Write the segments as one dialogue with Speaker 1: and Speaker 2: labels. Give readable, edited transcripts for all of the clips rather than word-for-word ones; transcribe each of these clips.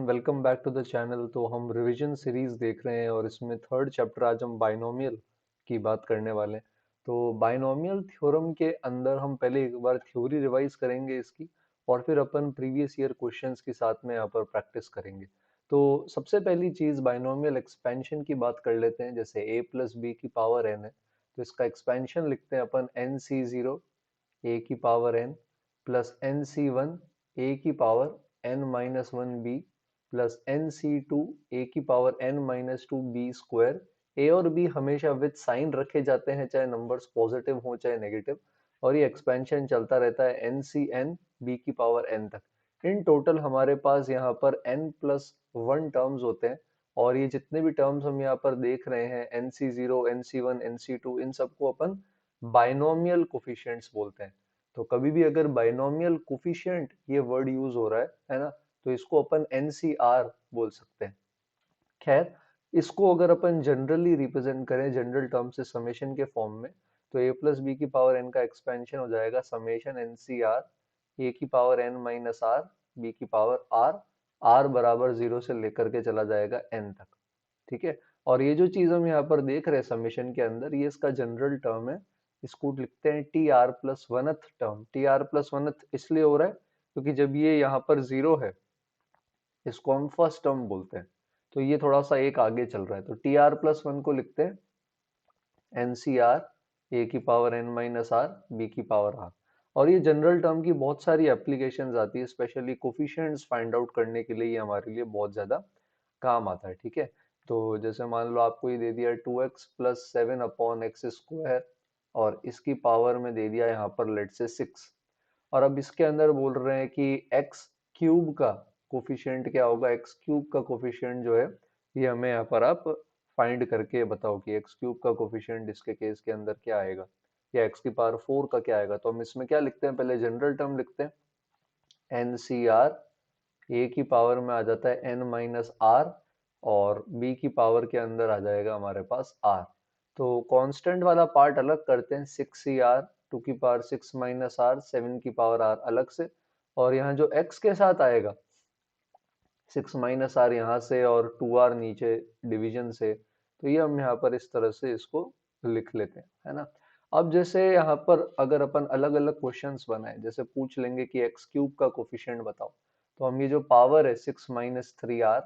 Speaker 1: Welcome back to the channel. तो हम revision series देख रहे हैं और इसमें थर्ड चैप्टर आज हम बाइनोमियल की बात करने वाले हैं। तो बाइनोमियल थ्योरम के अंदर हम पहले एक बार थ्योरी रिवाइज करेंगे इसकी, और फिर अपन प्रीवियस ईयर क्वेश्चंस के साथ में यहाँ पर प्रैक्टिस करेंगे। तो सबसे पहली चीज बाइनोमियल एक्सपेंशन की बात कर लेते हैं। जैसे a प्लस बी की पावर n है, तो इसका एक्सपेंशन लिखते हैं अपन nc0 a की power n plus nc1 a की power n minus one B plus nc2 a की power n minus two B square. a और b हमेशा विद साइन रखे जाते हैं, चाहे नंबर्स पॉजिटिव हो चाहे नेगेटिव, और ये एक्सपेंशन चलता रहता है ncn b की पावर n तक। इन टोटल हमारे पास यहाँ पर n प्लस वन टर्म्स होते हैं, और ये जितने भी टर्म्स हम यहाँ पर देख रहे हैं nc0 nc1 nc2, इन सबको अपन बाइनोमियल कोफिशिएंट्स बोलते हैं। तो कभी भी अगर बाइनोमियल कोफिशिएंट ये वर्ड यूज हो रहा है ना, तो इसको अपन एनसीआर बोल सकते हैं। खैर, इसको अगर अपन जनरली रिप्रेजेंट करें जनरल टर्म से समेशन के फॉर्म में, तो a प्लस बी की पावर n का एक्सपेंशन हो जाएगा summation N C R A की power n minus R B की पावर आर, आर बराबर जीरो से लेकर के चला जाएगा n तक। ठीक है, और ये जो चीज हम यहाँ पर देख रहे हैं समेशन के अंदर, ये इसका जनरल टर्म है। इसको लिखते हैं T R plus वनथ term. T R plus वनथ इसलिए हो रहा है क्योंकि जब ये यहाँ पर जीरो है, इसको हम फर्स्ट टर्म बोलते हैं, तो ये थोड़ा सा एक आगे चल रहा है। तो टी आर प्लस वन को लिखते हैं एन सी आर ए की power N minus R B की पावर आर। और ये जनरल टर्म की बहुत सारी एप्लीकेशंस आती है, स्पेशली कोफिशिएंट्स फाइंड आउट करने के लिए ये हमारे लिए बहुत ज्यादा काम आता है। ठीक है, तो जैसे मान लो आपको ये दे दिया 2x plus seven upon x square, और इसकी पावर में दे दिया यहाँ पर लेट से 6, और अब इसके अंदर बोल रहे हैं कि एक्स क्यूब का कोफिशिएंट क्या होगा। एक्स क्यूब का कोफिशिएंट जो है, ये हमें यहाँ पर आप फाइंड करके बताओ कि एक्स क्यूब का कोफिशिएंट इसके केस के अंदर क्या आएगा, या एक्स की पावर 4 का क्या आएगा। तो हम इसमें क्या लिखते हैं, पहले जनरल टर्म लिखते हैं एन सी आर ए की पावर में आ जाता है एन माइनस आर, और बी की पावर के अंदर आ जाएगा हमारे पास आर। तो कांस्टेंट वाला पार्ट अलग करते हैं, 6cr टू की पावर 6 माइनस आर 7 की पावर आर अलग से, और यहाँ जो x के साथ आएगा 6 माइनस आर यहाँ से और 2r नीचे डिवीजन से, तो ये हम यहाँ पर इस तरह से इसको लिख लेते हैं, है ना। अब जैसे यहाँ पर अगर अपन अलग अलग क्वेश्चंस बनाए, जैसे पूछ लेंगे कि एक्स क्यूब का कोफिशिएंट बताओ, तो हम ये जो पावर है 6 माइनस थ्री आर,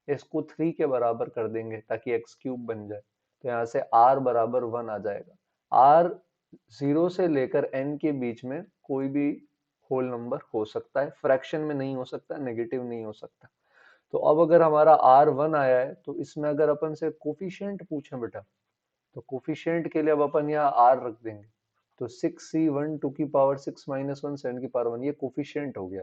Speaker 1: इसको 3 के बराबर कर देंगे ताकि एक्स क्यूब बन जाए। तो यहाँ से r बराबर 1 आ जाएगा। r 0 से लेकर n के बीच में कोई भी होल नंबर हो सकता है, फ्रैक्शन में नहीं हो सकता, नेगेटिव नहीं हो सकता। तो अब अगर हमारा r1 आया है, तो इसमें अगर अपन से कोफिशिएंट पूछे बेटा, तो कोफिशिएंट के लिए अब अपन यहाँ r रख देंगे। तो 6c1 टू की पावर 6 माइनस वन 7 की पावर 1, ये कोफिशिएंट हो गया।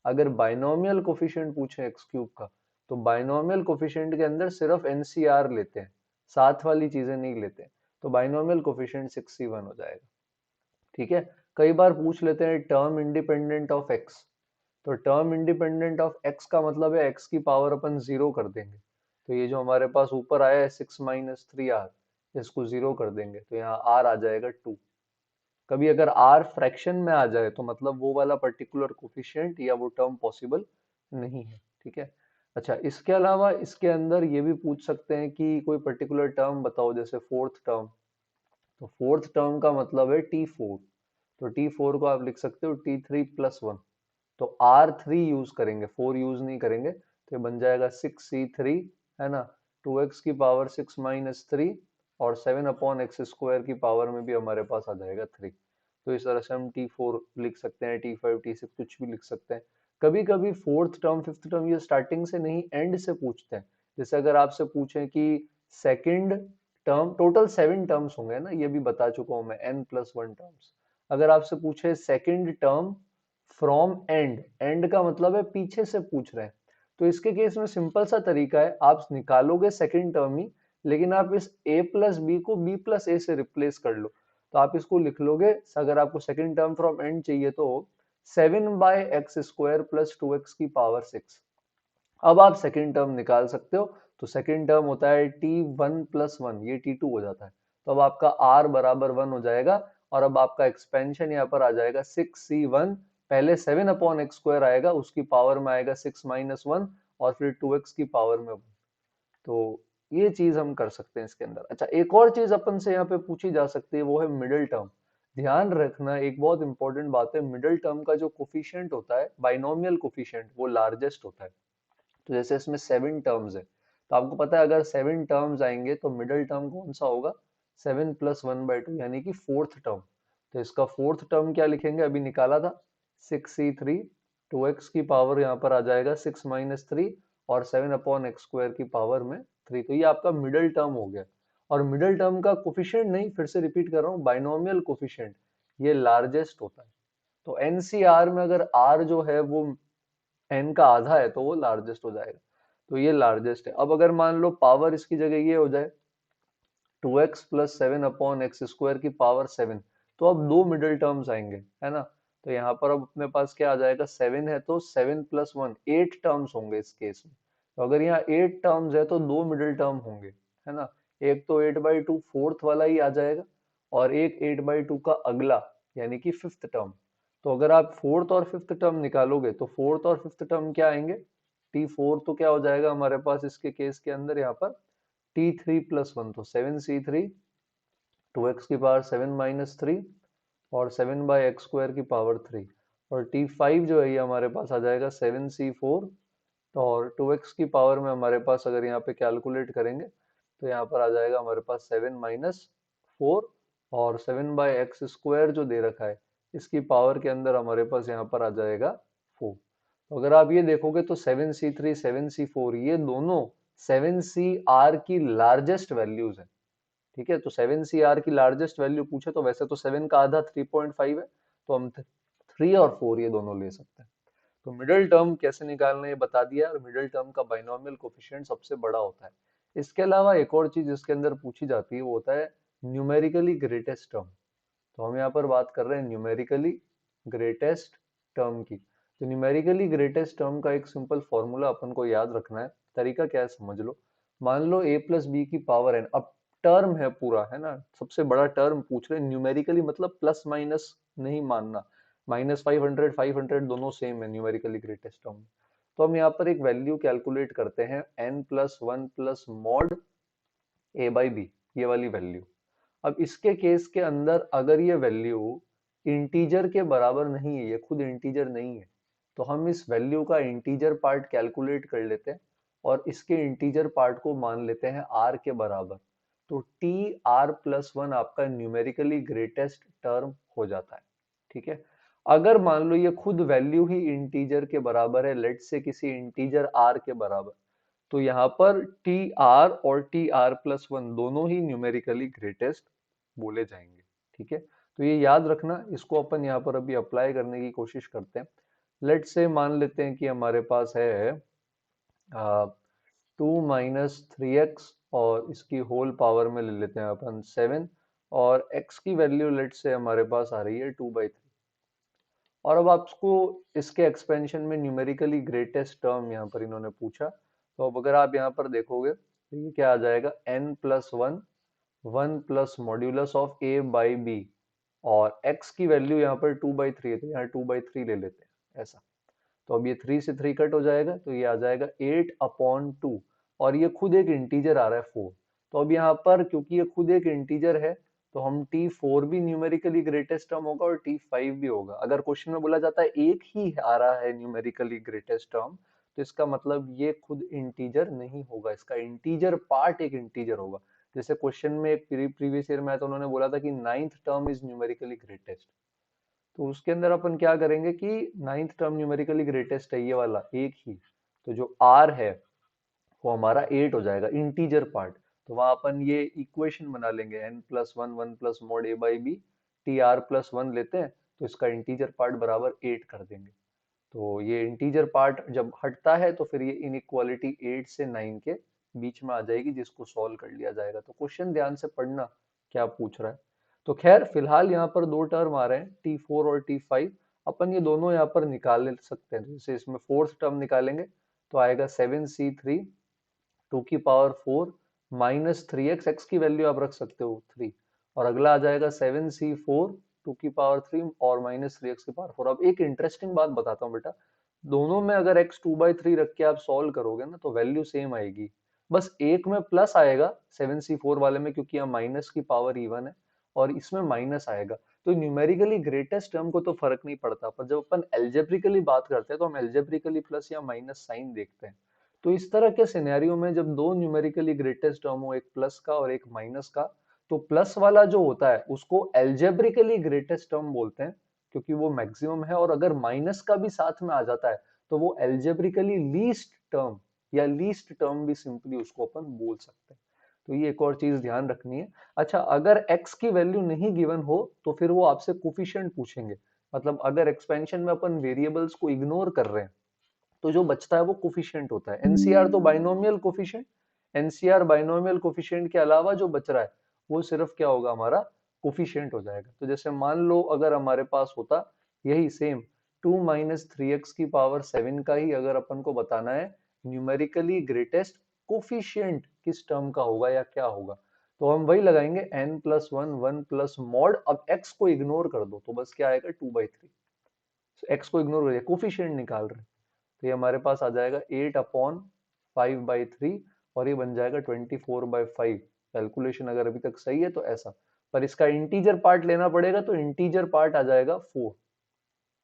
Speaker 1: अगर बाइनोमियल कोफिशिएंट पूछे एक्स क्यूब का, तो बाइनोमियल कोफिशिएंट के अंदर सिर्फ एनसीआर लेते हैं, साथ वाली चीजें नहीं लेते। तो बाइनोमियल कोफिशिएंट 6c1 हो जाएगा। ठीक है, कई बार पूछ लेते हैं टर्म इंडिपेंडेंट ऑफ एक्स। तो टर्म इंडिपेंडेंट ऑफ एक्स का मतलब है एक्स की पावर अपन जीरो कर देंगे। तो ये जो हमारे पास ऊपर आया है 6 माइनस थ्री आर, इसको जीरो कर देंगे, तो यहाँ आर आ जाएगा 2। कभी अगर आर फ्रैक्शन में आ जाए तो मतलब वो वाला पर्टिकुलर कोफिशिएंट या वो टर्म पॉसिबल नहीं है। ठीक है, अच्छा, इसके अलावा इसके अंदर ये भी पूछ सकते हैं कि कोई पर्टिकुलर टर्म बताओ, जैसे फोर्थ टर्म। तो फोर्थ टर्म का मतलब है T4। तो T4 को आप लिख सकते हो T3 प्लस वन। तो R3 यूज करेंगे, 4 यूज नहीं करेंगे, तो ये बन जाएगा 6c3, है ना, 2x की पावर 6 माइनस थ्री, और 7 अपॉन एक्स स्क्वायर की पावर में भी हमारे पास आ जाएगा 3। तो इस तरह से हम T4 लिख सकते हैं, T5 T6 कुछ भी लिख सकते हैं। कभी कभी फोर्थ टर्म फिफ्थ टर्म ये स्टार्टिंग से नहीं एंड से पूछते हैं। जैसे अगर आपसे पूछें कि सेकंड टर्म, टोटल 7 टर्म्स होंगे ना, ये भी बता चुका हूं मैं, n प्लस वन टर्म्स। अगर आपसे पूछे second term from and, and का मतलब है पीछे से पूछ रहे हैं, तो इसके केस में सिंपल सा तरीका है, आप निकालोगे सेकंड टर्म ही, लेकिन आप इस a प्लस बी को b प्लस ए से रिप्लेस कर लो। तो आप इसको लिख लोगे, अगर आपको सेकंड टर्म फ्रॉम एंड चाहिए तो 7/x² प्लस 2x की पावर 6। अब आप सेकंड टर्म निकाल सकते हो। तो सेकंड टर्म होता है t1 प्लस वन, ये t2 हो जाता है। तो अब आपका r बराबर 1 हो जाएगा, और अब आपका एक्सपेंशन यहाँ पर आ जाएगा 6c1, पहले 7 अपॉन एक्स स्क्वायर आएगा, उसकी पावर में आएगा 6 माइनस वन, और फिर 2x की पावर में 1। तो ये चीज हम कर सकते हैं इसके अंदर। अच्छा, एक और चीज अपन से यहाँ पे पूछी जा सकती है, वो है मिडिल टर्म। ध्यान रखना, एक बहुत इंपॉर्टेंट बात है, मिडिल टर्म का जो कोफिशिएंट होता है, बाइनोमियल कोफिशिएंट, वो लार्जेस्ट होता है। तो जैसे इसमें 7 टर्म्स है, तो आपको पता है अगर 7 टर्म्स आएंगे तो मिडिल टर्म कौन सा होगा, 7 + 1/2, यानी कि फोर्थ टर्म। तो इसका फोर्थ टर्म क्या लिखेंगे, अभी निकाला था, 6c3। 2x की पावर यहाँ पर आ जाएगा 6 - 3, और 7/x² की पावर में 3। तो ये आपका मिडिल टर्म हो गया। और मिडिल टर्म का कोफिशिएंट नहीं, फिर से रिपीट कर रहा हूँ, बाइनोमियल कोफिशिएंट, ये लार्जेस्ट होता है। तो एनसीआर में अगर r जो है वो n का आधा है तो वो लार्जेस्ट हो जाएगा। तो ये लार्जेस्ट है। अब अगर मान लो पावर इसकी जगह ये हो जाए 2x + 7/x² की पावर 7, तो अब दो मिडिल टर्म्स आएंगे, है ना। तो यहाँ पर अब अपने पास क्या आ जाएगा, 7 है तो 7 + 1, 8 टर्म्स होंगे इस केस में। तो अगर यहाँ 8 टर्म्स है तो दो मिडिल टर्म होंगे, है ना। एक तो 8/2 फोर्थ वाला ही आ जाएगा, और एक 8/2 का अगला, यानी कि फिफ्थ टर्म। तो अगर आप फोर्थ और फिफ्थ टर्म निकालोगे तो फोर्थ और फिफ्थ टर्म क्या आएंगे, T4, तो क्या हो जाएगा हमारे पास इसके केस के अंदर यहाँ पर T3 + 1, तो 7c3, 2x की पावर 7 - 3, और 7/x² की पावर 3। और T5 जो है ये हमारे पास आ जाएगा 7c4, और 2x की पावर में हमारे पास अगर यहाँ पे कैलकुलेट करेंगे तो यहाँ पर आ जाएगा हमारे पास 7 - 4, और 7/x² जो दे रखा है इसकी पावर के अंदर हमारे पास यहाँ पर आ जाएगा 4। तो अगर आप ये देखोगे तो 7c3, 7c4, ये दोनों 7cr की लार्जेस्ट वैल्यूज है। ठीक है, तो 7cr की लार्जेस्ट वैल्यू पूछे तो वैसे तो 7 का आधा 3.5 है, तो हम 3 और 4 ये दोनों ले सकते हैं। तो मिडिल टर्म कैसे निकालना है ये बता दिया, और मिडिल टर्म का बाइनोमियल कोफिशिएंट सबसे बड़ा होता है। इसके अलावा एक और चीज इसके अंदर पूछी जाती है, वो होता है न्यूमेरिकली ग्रेटेस्ट टर्म। तो हम यहाँ पर बात कर रहे हैं न्यूमेरिकली ग्रेटेस्ट टर्म की। तो न्यूमेरिकली ग्रेटेस्ट टर्म का एक सिंपल फॉर्मूला अपन को याद रखना है। तरीका क्या है समझ लो। मान लो a + b की पावर n, अब टर्म है पूरा, है ना, सबसे बड़ा टर्म पूछ रहे हैं। न्यूमेरिकली मतलब प्लस माइनस नहीं मानना, -500 500 दोनों सेम है न्यूमेरिकली ग्रेटेस्ट टर्म। तो हम यहाँ पर एक वैल्यू कैलकुलेट करते हैं, n + 1 + a/b, ये वाली वैल्यू। अब इसके केस के अंदर अगर ये वैल्यू इंटीजर के बराबर नहीं है, ये खुद इंटीजर नहीं है, तो हम इस वैल्यू का इंटीजर पार्ट कैलकुलेट कर लेते हैं, और इसके इंटीजर पार्ट को मान लेते हैं r के बराबर। तो Tr + 1 आपका न्यूमेरिकली ग्रेटेस्ट टर्म हो जाता है। ठीक है, अगर मान लो ये खुद वैल्यू ही इंटीजर के बराबर है, लेट से किसी इंटीजर r के बराबर, तो यहाँ पर Tr और Tr + 1 दोनों ही न्यूमेरिकली ग्रेटेस्ट बोले जाएंगे। ठीक है, तो ये याद रखना, इसको अपन यहाँ पर अभी अप्लाई करने की कोशिश करते हैं। लेट से मान लेते हैं कि हमारे पास है 2 - 3x, और इसकी होल पावर में ले लेते हैं अपन 7, और x की वैल्यू लेट से हमारे पास आ रही है 2/3। और अब आपको इसके एक्सपेंशन में न्यूमेरिकली ग्रेटेस्ट टर्म यहाँ पर इन्होंने पूछा, तो अब अगर आप यहाँ पर देखोगे तो ये क्या आ जाएगा, n + 1, 1 + मॉड्यूलस ऑफ a/b, और x की वैल्यू यहाँ पर 2/3 है, तो यहाँ 2/3 ले लेते हैं ऐसा। तो अब ये 3 से 3 कट हो जाएगा, तो ये आ जाएगा 8/2, और ये खुद एक इंटीजर आ रहा है 4। तो अब यहाँ पर क्योंकि ये खुद एक इंटीजर है, तो हम T4 भी न्यूमेरिकली ग्रेटेस्ट टर्म होगा और T5 भी होगा। अगर क्वेश्चन में बोला जाता है एक ही आ रहा है न्यूमेरिकली ग्रेटेस्ट टर्म, तो इसका मतलब ये खुद इंटीजर नहीं होगा, इसका इंटीजर पार्ट एक इंटीजर होगा। जैसे क्वेश्चन में एक प्रीवियस ईयर में तो उन्होंने बोला था कि 9th term is numerically greatest, तो उसके अंदर अपन क्या करेंगे कि 9th टर्म न्यूमेरिकली ग्रेटेस्ट है ये वाला एक ही, तो जो r है वो हमारा 8 हो जाएगा इंटीजर पार्ट। तो वहां अपन ये इक्वेशन बना लेंगे, n + 1, 1 + mod a/b, Tr + 1 लेते हैं, तो इसका इंटीजर पार्ट बराबर 8 कर देंगे। तो ये इंटीजर पार्ट जब हटता है तो फिर ये इनइक्वालिटी 8 से 9 के बीच में आ जाएगी, जिसको सॉल्व कर लिया जाएगा। तो क्वेश्चन ध्यान से पढ़ना क्या पूछ रहा है। तो खैर फिलहाल यहाँ पर दो टर्म आ रहे हैं, T4 और T5। अपन ये दोनों यहाँ पर निकाल सकते हैं। जैसे इसमें फोर्थ टर्म निकालेंगे तो आएगा 7c3, 2 की पावर 4 -3x, x की वैल्यू आप रख सकते हो 3, और अगला आ जाएगा 7c4, 2 की पावर 3 और -3x की पावर 4। अब एक इंटरेस्टिंग बात बताता हूँ बेटा, दोनों में अगर x 2/3 रख के आप सॉल्व करोगे ना तो वैल्यू सेम आएगी। बस एक में प्लस आएगा 7c4 वाले में, क्योंकि यहाँ माइनस की पावर इवन है, और इसमें माइनस आएगा। तो न्यूमेरिकली ग्रेटेस्ट टर्म को तो फर्क नहीं पड़ता, पर जब अपन एल्जेब्रिकली बात करते हैं तो हम एल्जेब्रिकली प्लस या माइनस साइन देखते हैं। तो इस तरह के सिनेरियो में जब दो न्यूमेरिकली ग्रेटेस्ट टर्म हो, एक प्लस का और एक माइनस का, तो प्लस वाला जो होता है उसको एल्जेब्रिकली ग्रेटेस्ट टर्म बोलते हैं, क्योंकि वो मैक्सिमम है। और अगर माइनस का भी साथ में आ जाता है तो वो एल्जेब्रिकली लीस्ट टर्म या लीस्ट टर्म भी सिंपली उसको अपन बोल सकते हैं। तो ये एक और चीज ध्यान रखनी है। अच्छा, अगर x की वैल्यू नहीं गिवन हो तो फिर वो आपसे कोफिशिएंट पूछेंगे। मतलब अगर एक्सपेंशन में अपन वेरिएबल्स को इग्नोर कर रहे हैं तो जो बचता है वो कोफिशिएंट होता है। एनसीआर तो binomial coefficient, NCR binomial coefficient के अलावा जो बच रहा है वो सिर्फ क्या होगा, हमारा कोफिशिएंट हो जाएगा। तो जैसे मान लो अगर हमारे पास होता यही सेम 2 - 3x की पावर 7 का ही अगर अपन को बताना है न्यूमेरिकली ग्रेटेस्ट कोफिशिएंट किस टर्म का होगा या क्या होगा, तो हम वही लगाएंगे n+1 1 प्लस मॉड। अब x को इग्नोर कर दो तो बस क्या आएगा 2/3। x को इग्नोर करिए, कोफिशिएंट निकाल रहे हैं, तो ये हमारे पास आ जाएगा 8/5/3, और ये बन जाएगा 24/5। कैलकुलेशन अगर अभी तक सही है तो ऐसा, पर इसका इंटीजर पार्ट लेना पड़ेगा, तो इंटीजर पार्ट आ जाएगा 4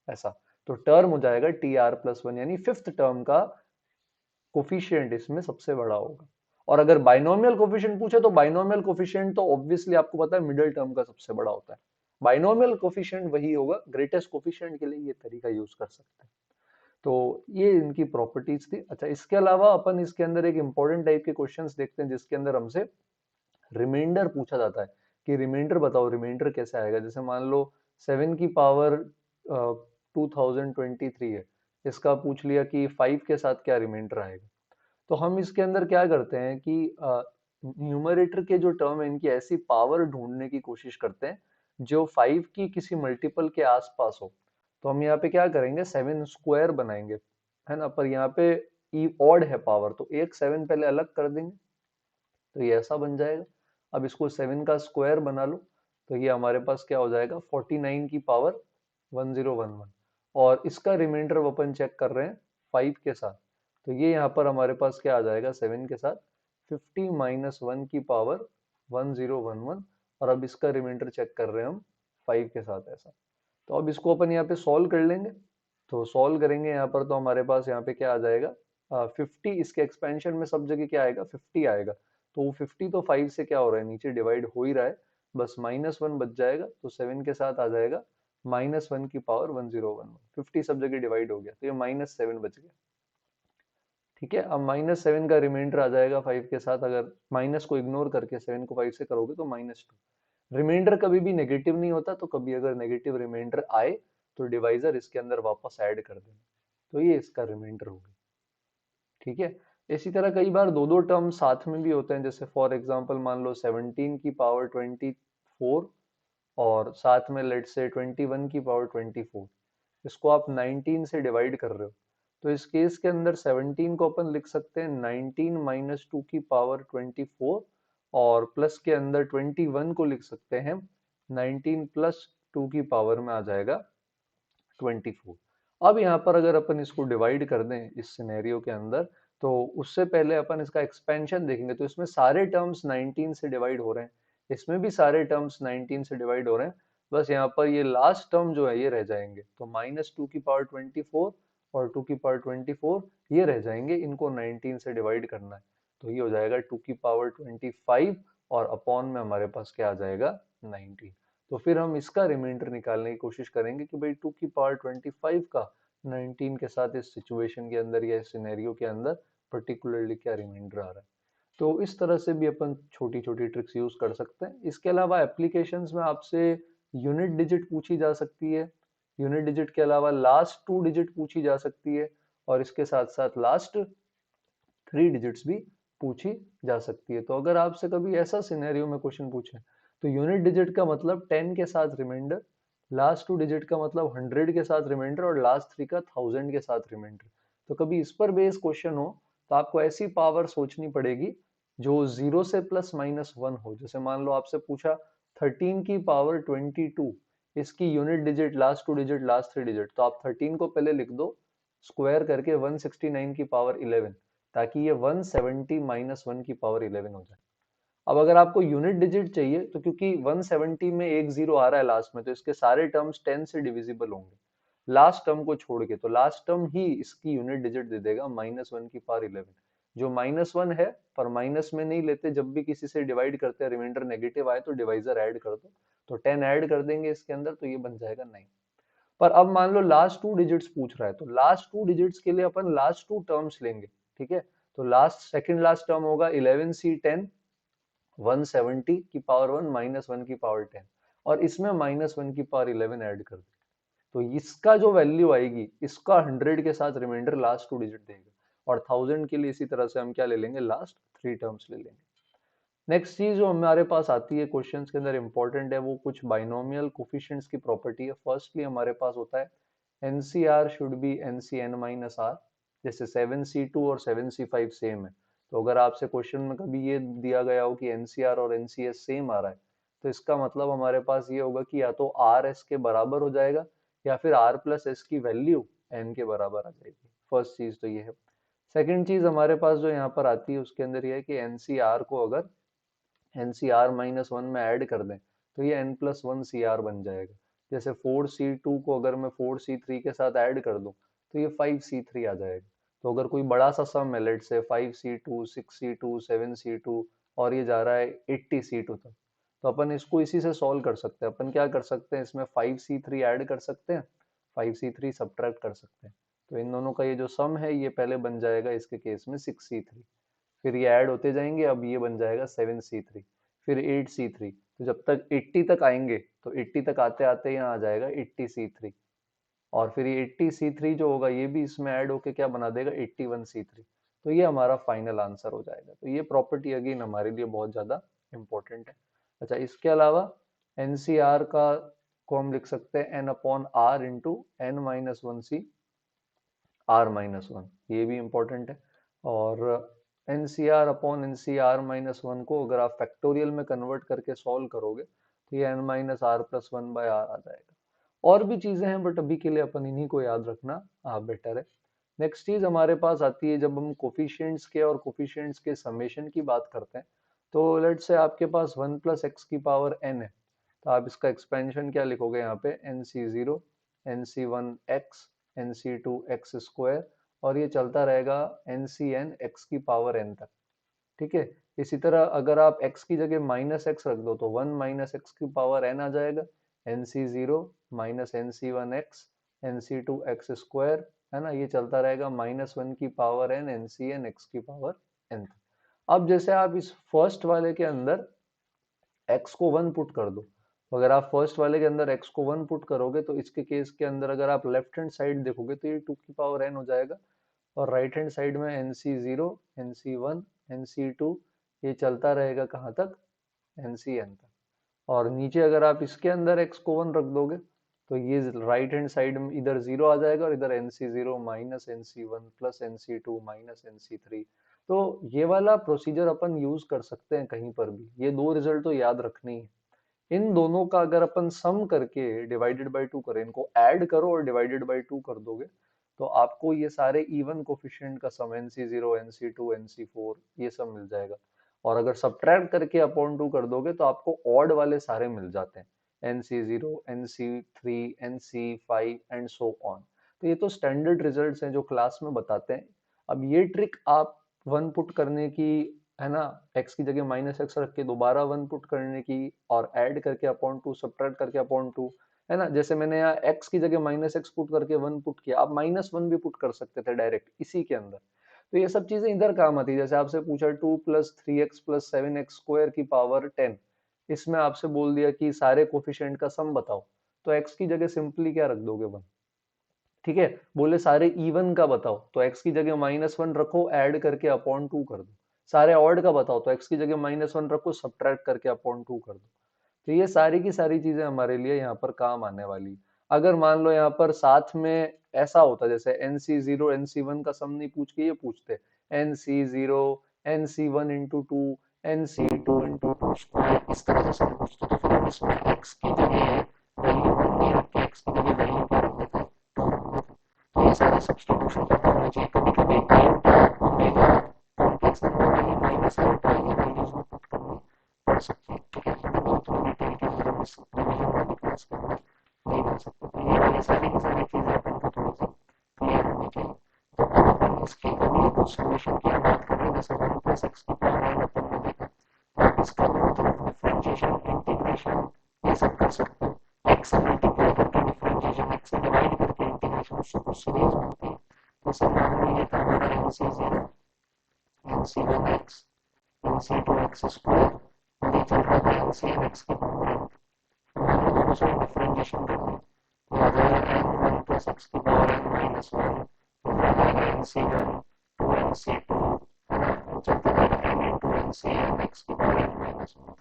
Speaker 1: ऐसा। तो टर्म हो जाएगा TR+1, यानी फिफ्थ टर्म का कोफिशिएंट इसमें सबसे बड़ा होगा। और अगर बाइनोमियल कोफिशिएंट पूछे तो बाइनोमियल कोफिशिएंट तो ऑब्वियसली आपको पता है मिडिल टर्म का सबसे बड़ा होता है। बाइनोमियल कोफिशिएंट वही होगा, ग्रेटेस्ट कोफिशिएंट के लिए ये तरीका यूज कर सकते हैं। तो ये इनकी प्रॉपर्टीज थी। अच्छा, इसके अलावा अपन इसके अंदर एक इंपॉर्टेंट टाइप के क्वेश्चंस देखते हैं जिसके अंदर हमसे रिमाइंडर पूछा जाता है कि रिमाइंडर बताओ, रिमाइंडर कैसे आएगा। जैसे मान लो 7 की पावर 2023 है, इसका पूछ लिया कि 5 के साथ क्या रिमाइंडर आएगा। तो हम इसके अंदर क्या करते हैं कि न्यूमरेटर के जो टर्म है इनकी ऐसी पावर ढूंढने की कोशिश करते हैं जो 5 की किसी मल्टीपल के आसपास हो। तो हम यहाँ पे क्या करेंगे, 7 स्क्वायर बनाएंगे, है ना। पर यहाँ पे ई ऑड है पावर, तो एक 7 पहले अलग कर देंगे, तो ये ऐसा बन जाएगा। अब इसको 7 का स्क्वायर बना लो, तो ये हमारे पास क्या हो जाएगा 49 की पावर 1011। और इसका रिमाइंडर अपन चेक कर रहे हैं 5 के साथ, तो ये यहाँ पर हमारे पास क्या आ जाएगा 7 के साथ 50 - 1 की पावर 1011। और अब इसका रिमाइंडर चेक कर रहे हैं हम 5 के साथ ऐसा। तो अब इसको अपन यहाँ पे सॉल्व कर लेंगे। तो सॉल्व करेंगे यहाँ पर, तो हमारे पास यहाँ पे क्या आ जाएगा 50। इसके एक्सपेंशन में सब जगह क्या आएगा 50 आएगा। तो वो 50 तो 5 से क्या हो रहा है, नीचे डिवाइड हो ही रहा है, बस -1 बच जाएगा। तो 7 के साथ आ जाएगा -1 की पावर 1011। 50 सब जगह डिवाइड हो गया, तो ये -7 बच गया। ठीक है, अब -7 का रिमाइंडर आ जाएगा 5 के साथ। अगर माइनस को इग्नोर करके 7 को 5 से करोगे तो -2। रिमाइंडर कभी भी नेगेटिव नहीं होता, तो कभी अगर नेगेटिव रिमाइंडर आए तो डिवाइजर इसके अंदर वापस ऐड कर देना। तो ये इसका रिमाइंडर होगा। ठीक है, इसी तरह कई बार दो दो टर्म साथ में भी होते हैं। जैसे फॉर एग्जांपल मान लो 17 की पावर 24 और साथ में लेट से 21 की पावर 24, इसको आप 19 से डिवाइड कर रहे हो। तो इस केस के अंदर 17 को अपन लिख सकते हैं 19 - 2 की पावर 24, और प्लस के अंदर 21 को लिख सकते हैं 19 + 2 की पावर में आ जाएगा 24। अब यहाँ पर अगर अपन इसको डिवाइड कर दें इस सिनेरियो के अंदर, तो उससे पहले अपन इसका एक्सपेंशन देखेंगे। तो इसमें सारे टर्म्स 19 से डिवाइड हो रहे हैं, इसमें भी सारे टर्म्स 19 से डिवाइड हो रहे हैं। बस यहाँ पर ये लास्ट टर्म जो है ये रह जाएंगे, तो -2 की पावर 24 और 2 की पावर 24 ये रह जाएंगे, इनको 19 से डिवाइड करना है। तो ये हो जाएगा 2 की पावर 25, और अपॉन में हमारे पास क्या आ जाएगा 19। तो फिर हम इसका रिमाइंडर निकालने की कोशिश करेंगे कि भाई 2 की पावर 25 का 19 के साथ इस सिचुएशन के अंदर या सिनेरियो के अंदर पर्टिकुलरली क्या रिमाइंडर आ रहा है। तो इस तरह से भी अपन छोटी छोटी ट्रिक्स यूज कर सकते हैं। इसके अलावा एप्लीकेशंस में आपसे यूनिट डिजिट पूछी जा सकती है, यूनिट डिजिट के अलावा लास्ट 2 डिजिट पूछी जा सकती है, और इसके साथ साथ लास्ट 3 डिजिट्स भी पूछी जा सकती है। तो अगर आपसे कभी ऐसा सिनेरियो में क्वेश्चन पूछे तो यूनिट डिजिट का मतलब 10 के साथ रिमाइंडर, लास्ट 2 डिजिट का मतलब 100 के साथ रिमाइंडर, और लास्ट 3 का 1000 के साथ रिमाइंडर। तो कभी इस पर बेस क्वेश्चन हो तो आपको ऐसी पावर सोचनी पड़ेगी जो 0 से +-1 हो। जैसे मान लो आपसे पूछा 13 की पावर 22, इसकी unit digit, last 2 digit, last 3 digit, तो आप 13 को पहले लिख दो स्क्वायर करके 169 की पावर 11, ताकि ये 170 माइनस 1 की पावर 11 हो जाए। अब अगर आपको यूनिट डिजिट चाहिए तो क्योंकि 170 में एक जीरो आ रहा है लास्ट में, तो इसके सारे टर्म्स 10 से डिविजिबल होंगे लास्ट टर्म को छोड़ के, तो लास्ट टर्म ही इसकी यूनिट डिजिट दे देगा -1 की पावर 11। जो -1 है पर माइनस में नहीं लेते, जब भी किसी से डिवाइड करते हैं रिमाइंडर नेगेटिव आए तो डिवाइजर ऐड कर दो, तो 10 ऐड कर देंगे इसके अंदर, तो ये बन जाएगा 9। पर अब मान लो लास्ट टू डिजिट्स पूछ रहा है, तो लास्ट टू डिजिट्स के लिए अपन लास्ट टू टर्म्स लेंगे, ठीक है। तो लास्ट सेकंड लास्ट टर्म होगा 11C10 170 की पावर 1 -1 की पावर 10, और इसमें -1 की पावर 11 ऐड कर दे, तो इसका जो वैल्यू आएगी इसका 100 के साथ रिमाइंडर लास्ट टू डिजिट देगा। और 1000 के लिए इसी तरह से हम क्या ले लेंगे, लास्ट थ्री टर्म्स ले लेंगे। नेक्स्ट चीज जो हमारे पास आती है क्वेश्चंस के अंदर इंपॉर्टेंट है, वो कुछ बाइनोमियल कोफिशिएंट्स की प्रॉपर्टी है। फर्स्टली हमारे पास होता है NCR should be NCN minus R, जैसे 7C2 और 7C5 सेम है, तो अगर आपसे क्वेश्चन में कभी ये दिया गया हो कि एनसीआर और एनसीएस सेम आ रहा है, तो इसका मतलब हमारे पास ये होगा कि या तो आर एस के बराबर हो जाएगा या फिर आर प्लस एस की वैल्यू एन के बराबर आ जाएगी। फर्स्ट चीज तो ये है। सेकेंड चीज हमारे पास जो यहाँ पर आती है उसके अंदर ये है कि एनसीआर को अगर एनसीआर -1 में ऐड कर दें तो ये n+1 सीआर बन जाएगा। जैसे 4C2 को अगर मैं 4C3 के साथ ऐड कर दूं तो ये 5C3 आ जाएगा। तो अगर कोई बड़ा सा सम है, लेट से 5C2 6C2 7C2 और ये जा रहा है 80C2 तक, तो अपन इसको इसी से सॉल्व कर सकते हैं। अपन क्या कर सकते हैं, इसमें 5C3 ऐड कर सकते हैं, 5C3 सब्ट्रैक्ट कर सकते हैं, तो इन दोनों का ये जो सम है ये पहले बन जाएगा इसके केस में 6C3, फिर ये ऐड होते जाएंगे, अब ये बन जाएगा 7C3, फिर 8C3, तो जब तक 80 तक आएंगे तो 80 तक आते आते यहाँ आ जाएगा 80C3, और फिर ये 80C3 जो होगा ये भी इसमें ऐड होके क्या बना देगा 81C3, तो ये हमारा फाइनल आंसर हो जाएगा। तो ये प्रॉपर्टी अगेन हमारे लिए बहुत ज्यादा इंपॉर्टेंट है। अच्छा, इसके अलावा एनसीआर का को हम लिख सकते हैं n upon are into n-1c r-1, ये भी इंपॉर्टेंट है। और N C R upon N C R -1 को अगर आप फैक्टोरियल में कन्वर्ट करके सॉल्व करोगे तो ये n-r+1/r आ जाएगा। और भी चीजें हैं बट अभी के लिए अपन इन्हीं को याद रखना आप बेटर है। नेक्स्ट चीज हमारे पास आती है जब हम कोफिशिएंट्स के और कोफिशिएंट्स के समेशन की बात करते हैं, तो लेट से आपके पास 1 + x की पावर n है, तो आप इसका एक्सपेंशन क्या लिखोगे यहाँ पे nc0 nc1x nc2x² और ये चलता रहेगा ncn x की पावर n तक, ठीक है। इसी तरह अगर आप x की जगह -x रख दो तो 1 - x की पावर n आ जाएगा, nc0 nc1x nc2x², है ना, ये चलता रहेगा -1 की पावर n ncn x की पावर n तक। अब जैसे आप इस फर्स्ट वाले के अंदर x को 1 पुट कर दो, तो अगर आप फर्स्ट वाले के अंदर x को 1 पुट करोगे तो इसके केस के अंदर अगर आप लेफ्ट हैंड साइड देखोगे तो ये 2 की पावर n हो जाएगा, और राइट हैंड साइड में nc0 nc1 nc2 ये चलता रहेगा कहाँ तक, ncn तक। और नीचे अगर आप इसके अंदर x को 1 रख दोगे तो ये राइट हैंड साइड में इधर 0 आ जाएगा और इधर nc0 nc1 nc2 nc3। तो ये वाला प्रोसीजर अपन यूज कर सकते हैं कहीं पर भी, ये दो रिजल्ट तो याद रखने ही है। इन दोनों का अगर अपन सम करके डिवाइडेड बाय 2 करें, इनको ऐड करो और डिवाइडेड बाय 2 कर दोगे तो आपको ये सारे इवन कोफिशिएंट का सम nc0 nc2 nc4 ये सब मिल जाएगा। और अगर सब्ट्रैक्ट करके अपॉन 2 कर दोगे तो आपको ऑड वाले सारे मिल जाते हैं, nc0 nc3 nc5 and so on. तो ये तो स्टैंडर्ड रिजल्ट्स हैं जो क्लास में बताते हैं। अब ये ट्रिक आप 1 पुट करने की, है ना, x की जगह -x रख के दोबारा 1 पुट करने की और ऐड करके अपॉन 2 सब्ट्रैक्ट करके अपॉन 2, है ना, जैसे मैंने यहाँ x की जगह -x पुट करके 1 पुट किया, आप -1 भी पुट कर सकते थे डायरेक्ट इसी के अंदर। तो ये सब चीजें इधर काम आती है। जैसे आपसे पूछा 2 + 3x + 7x² की पावर 10, इसमें आपसे बोल दिया कि सारे कोफिशिएंट का सम बताओ, तो x की जगह सिंपली क्या रख दोगे 1, ठीक है। बोले सारे इवन का बताओ तो x की जगह -1 रखो ऐड करके अपॉन 2 कर दो, सारे ऑड का बताओ तो x की जगह -1 रखो सब्ट्रैक्ट करके अपॉन 2 कर दो। तो ये सारी की सारी चीजें हमारे लिए यहाँ पर काम आने वाली है। अगर मान लो यहाँ पर साथ में ऐसा होता जैसे nc0 nc1 का सम नहीं पूछ के ये पूछते nc0 nc1 into 2 nc2 into 2², इस तरह से सम पूछते तो फिर हम इसमें x की जगह वैल्यू 1 नहीं रख के x की जगह वैल्यू क्या रख देते, 2 रख देते, तो ये सारा सब्स्टिट्यूशन
Speaker 2: तो ये वाली सारी की सारी चीजें अपन को थोड़ी सी क्लियर होनी चाहिए। तो अब अपन इसकी अगली कुछ सॉल्यूशन की बात कर रहे हैं, जैसे वन प्लस एक्स की पावर एन अपन ने देखा, तो आप इसका दोनों तरफ डिफरेंशिएशन इंटीग्रेशन ये सब कर सकते हो। एक्स से मल्टीप्लाई करके डिफरेंशिएशन, एक्स से डिवाइड करके इंटीग्रेशन, उससे कुछ सीरीज बनती है। जैसे मान लो ये था हमारा N C zero, N C one X, N C two X square, और ये चल रहा था एन सी एन एक्स की पावर एन। मान लो दोनों साइड डिफरेंशिएशन कर दिया, तो आ जाएगा एन वन प्लस एक्स की पावर एन माइनस वन, फिर आ जाएगा N C one two N C two, है ना, वो चलता जाएगा N into N C N X की पावर एन माइनस वन।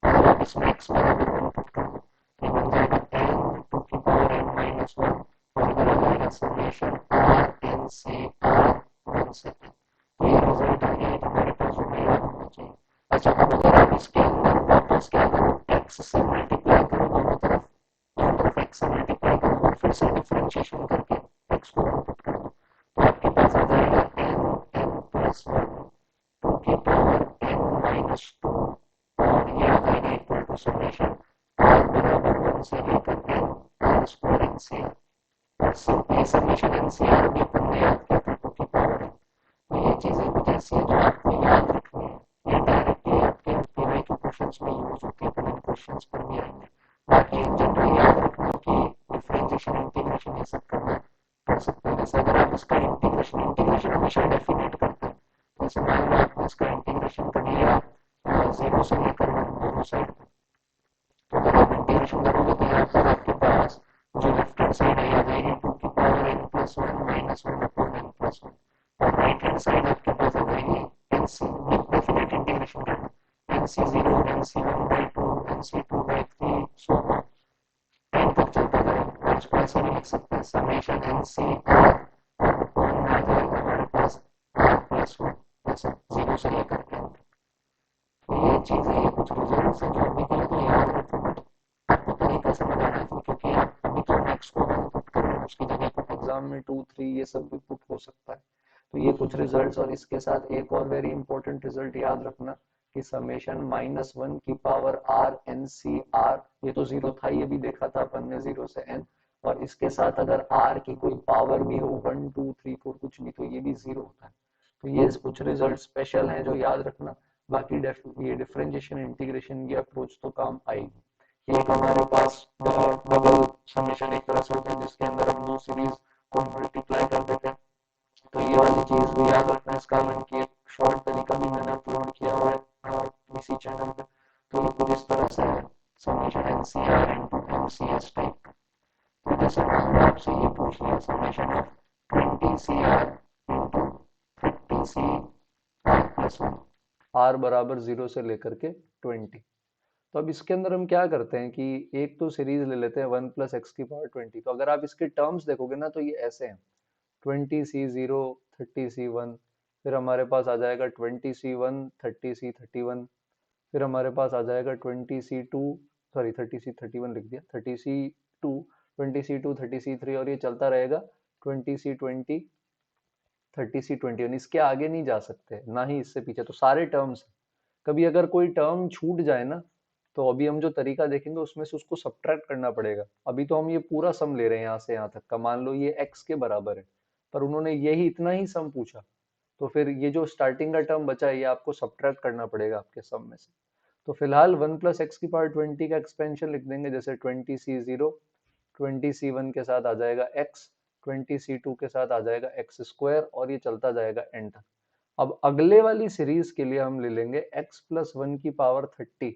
Speaker 2: अगर आप इसमें एक्स वैल्यू इनपुट कर दो तो बन जाएगा एन टू की पावर एन माइनस वन, और इधर आ जाएगा summation R N C R one से एन। तो ये रिजल्ट आ गया, हमारे पास हमें याद होना चाहिए। अच्छा, अब अगर आप इसके अंदर वापस क्या करो, एक्स से मल्टीप्लाई करो दोनों तरफ, दोनों तरफ एक्स से मल्टीप्लाई करो और फिर से डिफरेंशिएशन करके एक्स को इनपुट कर दो, तो आपके पास आ जाएगा N N plus one two की पावर एन माइनस टू, और ये आ जाएगा इक्वल टू समेशन आर बराबर वन से लेकर N R square N C R. और ये समेशन एन सी आर भी अपन ने याद किया था टू की पावर एन। तो ये चीजें कुछ ऐसी है जो आपको याद रखनी है, ये डायरेक्टली आपके पीवाई के क्वेश्चंस में यूज होती है, अपन इन क्वेश्चंस पर भी आएंगे। बाकी इन जनरल याद रखना कि डिफरेंशिएशन इंटीग्रेशन ये सब करना कर सकते हैं। जैसे अगर आप इसका इंटीग्रेशन इंटीग्रेशन हमेशा डेफिनेट करते हैं, जैसे मान लो आपने इसका इंटीग्रेशन कर लिया जीरो से लेकर वन दोनों साइड, तो अगर आप इंटीग्रेशन करोगे तो यहाँ पर आपके पास जो लेफ्ट हैंड साइड है आ जाएगी टू की power n plus one minus one upon n plus one, और राइट हैंड साइड आपके पास आ जाएगी n C, with definite integration करना, n C zero N C one by two N C two by three so on, ten तक चलता जाएगा। और इसको ऐसे भी लिख सकते हैं समेशन एन सी आर, और अपॉन में आ जाएगा हमारे पास आर प्लस वन, ऐसे जीरो से लेकर टेन। तो ये चीजें, ये कुछ रिजल्ट है जो अभी के लिए तो याद रखो, बट आपको तरीका समझ आना चाहिए, क्योंकि आप अभी तो मैक्स को वन पुट कर रहे हो, उसकी जगह पर एग्जाम में टू थ्री ये सब भी पुट हो सकता है। तो ये कुछ रिजल्ट्स, और इसके साथ एक और वेरी इंपॉर्टेंट रिजल्ट याद रखना कि समेशन माइनस वन की power R N C R, ये तो जीरो था, ये भी देखा था अपन ने जीरो से एन, और इसके साथ अगर आर की कोई पावर भी हो वन टू थ्री फोर कुछ भी, तो ये भी जीरो होता है। तो ये कुछ रिजल्ट स्पेशल हैं जो याद रखना। बाकी ये डिफरेंशिएशन इंटीग्रेशन की अप्रोच तो काम आएगी। एक हमारे पास डबल समेशन एक तरह से होता है जिसके अंदर हम दो सीरीज को मल्टीप्लाई कर देते हैं, तो ये वाली चीज भी याद रखना। इसका लिंक एक शॉर्ट तरीका भी मैंने अपलोड किया हुआ है इसी चैनल पे। तो ये कुछ इस तरह से है, summation N C R into M C S type. तो जैसे मान लो आपसे ये पूछ लिया summation of twenty C R into thirty C R plus one, R बराबर जीरो से लेकर के 20। तो अब इसके अंदर हम क्या करते हैं कि एक तो सीरीज ले लेते हैं वन प्लस एक्स की पावर 20। तो अगर आप इसके टर्म्स देखोगे ना तो ये ऐसे हैं, 20 C0 30 C1, फिर हमारे पास आ जाएगा 20 C1 30 C31, फिर हमारे पास आ जाएगा 20 C2, सॉरी 30 C31 लिख दिया, 30 C2 20 C2 30 C3, और ये चलता रहेगा 20 C20 30 C20, यानी इसके आगे नहीं जा सकते ना ही इससे पीछे, तो सारे टर्म्स। कभी अगर कोई टर्म छूट जाए ना, तो अभी हम जो तरीका देखेंगे उसमें से उसको सब्ट्रैक्ट करना पड़ेगा। अभी तो हम ये पूरा सम ले रहे हैं यहाँ से यहाँ तक का, मान लो ये x के बराबर है, पर उन्होंने यही इतना ही सम पूछा, तो फिर ये जो स्टार्टिंग का टर्म बचा है ये आपको सब्ट्रैक्ट करना पड़ेगा आपके सम में से। तो फिलहाल वन प्लस एक्स की पावर 20 का एक्सपेंशन लिख देंगे, जैसे 20 C0 20 C1 के साथ आ जाएगा x, 20 C2 के साथ आ जाएगा एक्स स्क्वायर, और ये चलता जाएगा एंड तक। अब अगले वाली सीरीज के लिए हम ले लेंगे x प्लस वन की पावर 30,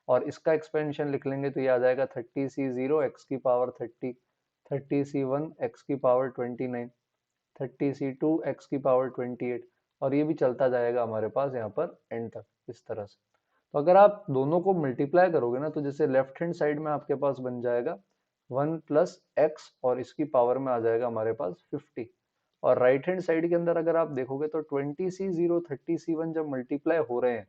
Speaker 2: और इसका एक्सपेंशन लिख लेंगे, तो ये आ जाएगा 30 C0 x की पावर 30, 30 C1 x की पावर 29, 30 C2 x की पावर 28, और ये भी चलता जाएगा हमारे पास यहाँ पर एंड तक इस तरह से। तो अगर आप दोनों को मल्टीप्लाई करोगे ना, तो जैसे लेफ्ट हैंड साइड में आपके पास बन जाएगा वन प्लस एक्स, और इसकी पावर में आ जाएगा हमारे पास 50, और राइट हैंड साइड के अंदर अगर आप देखोगे तो 20 C0 30 C1 जब मल्टीप्लाई हो रहे हैं,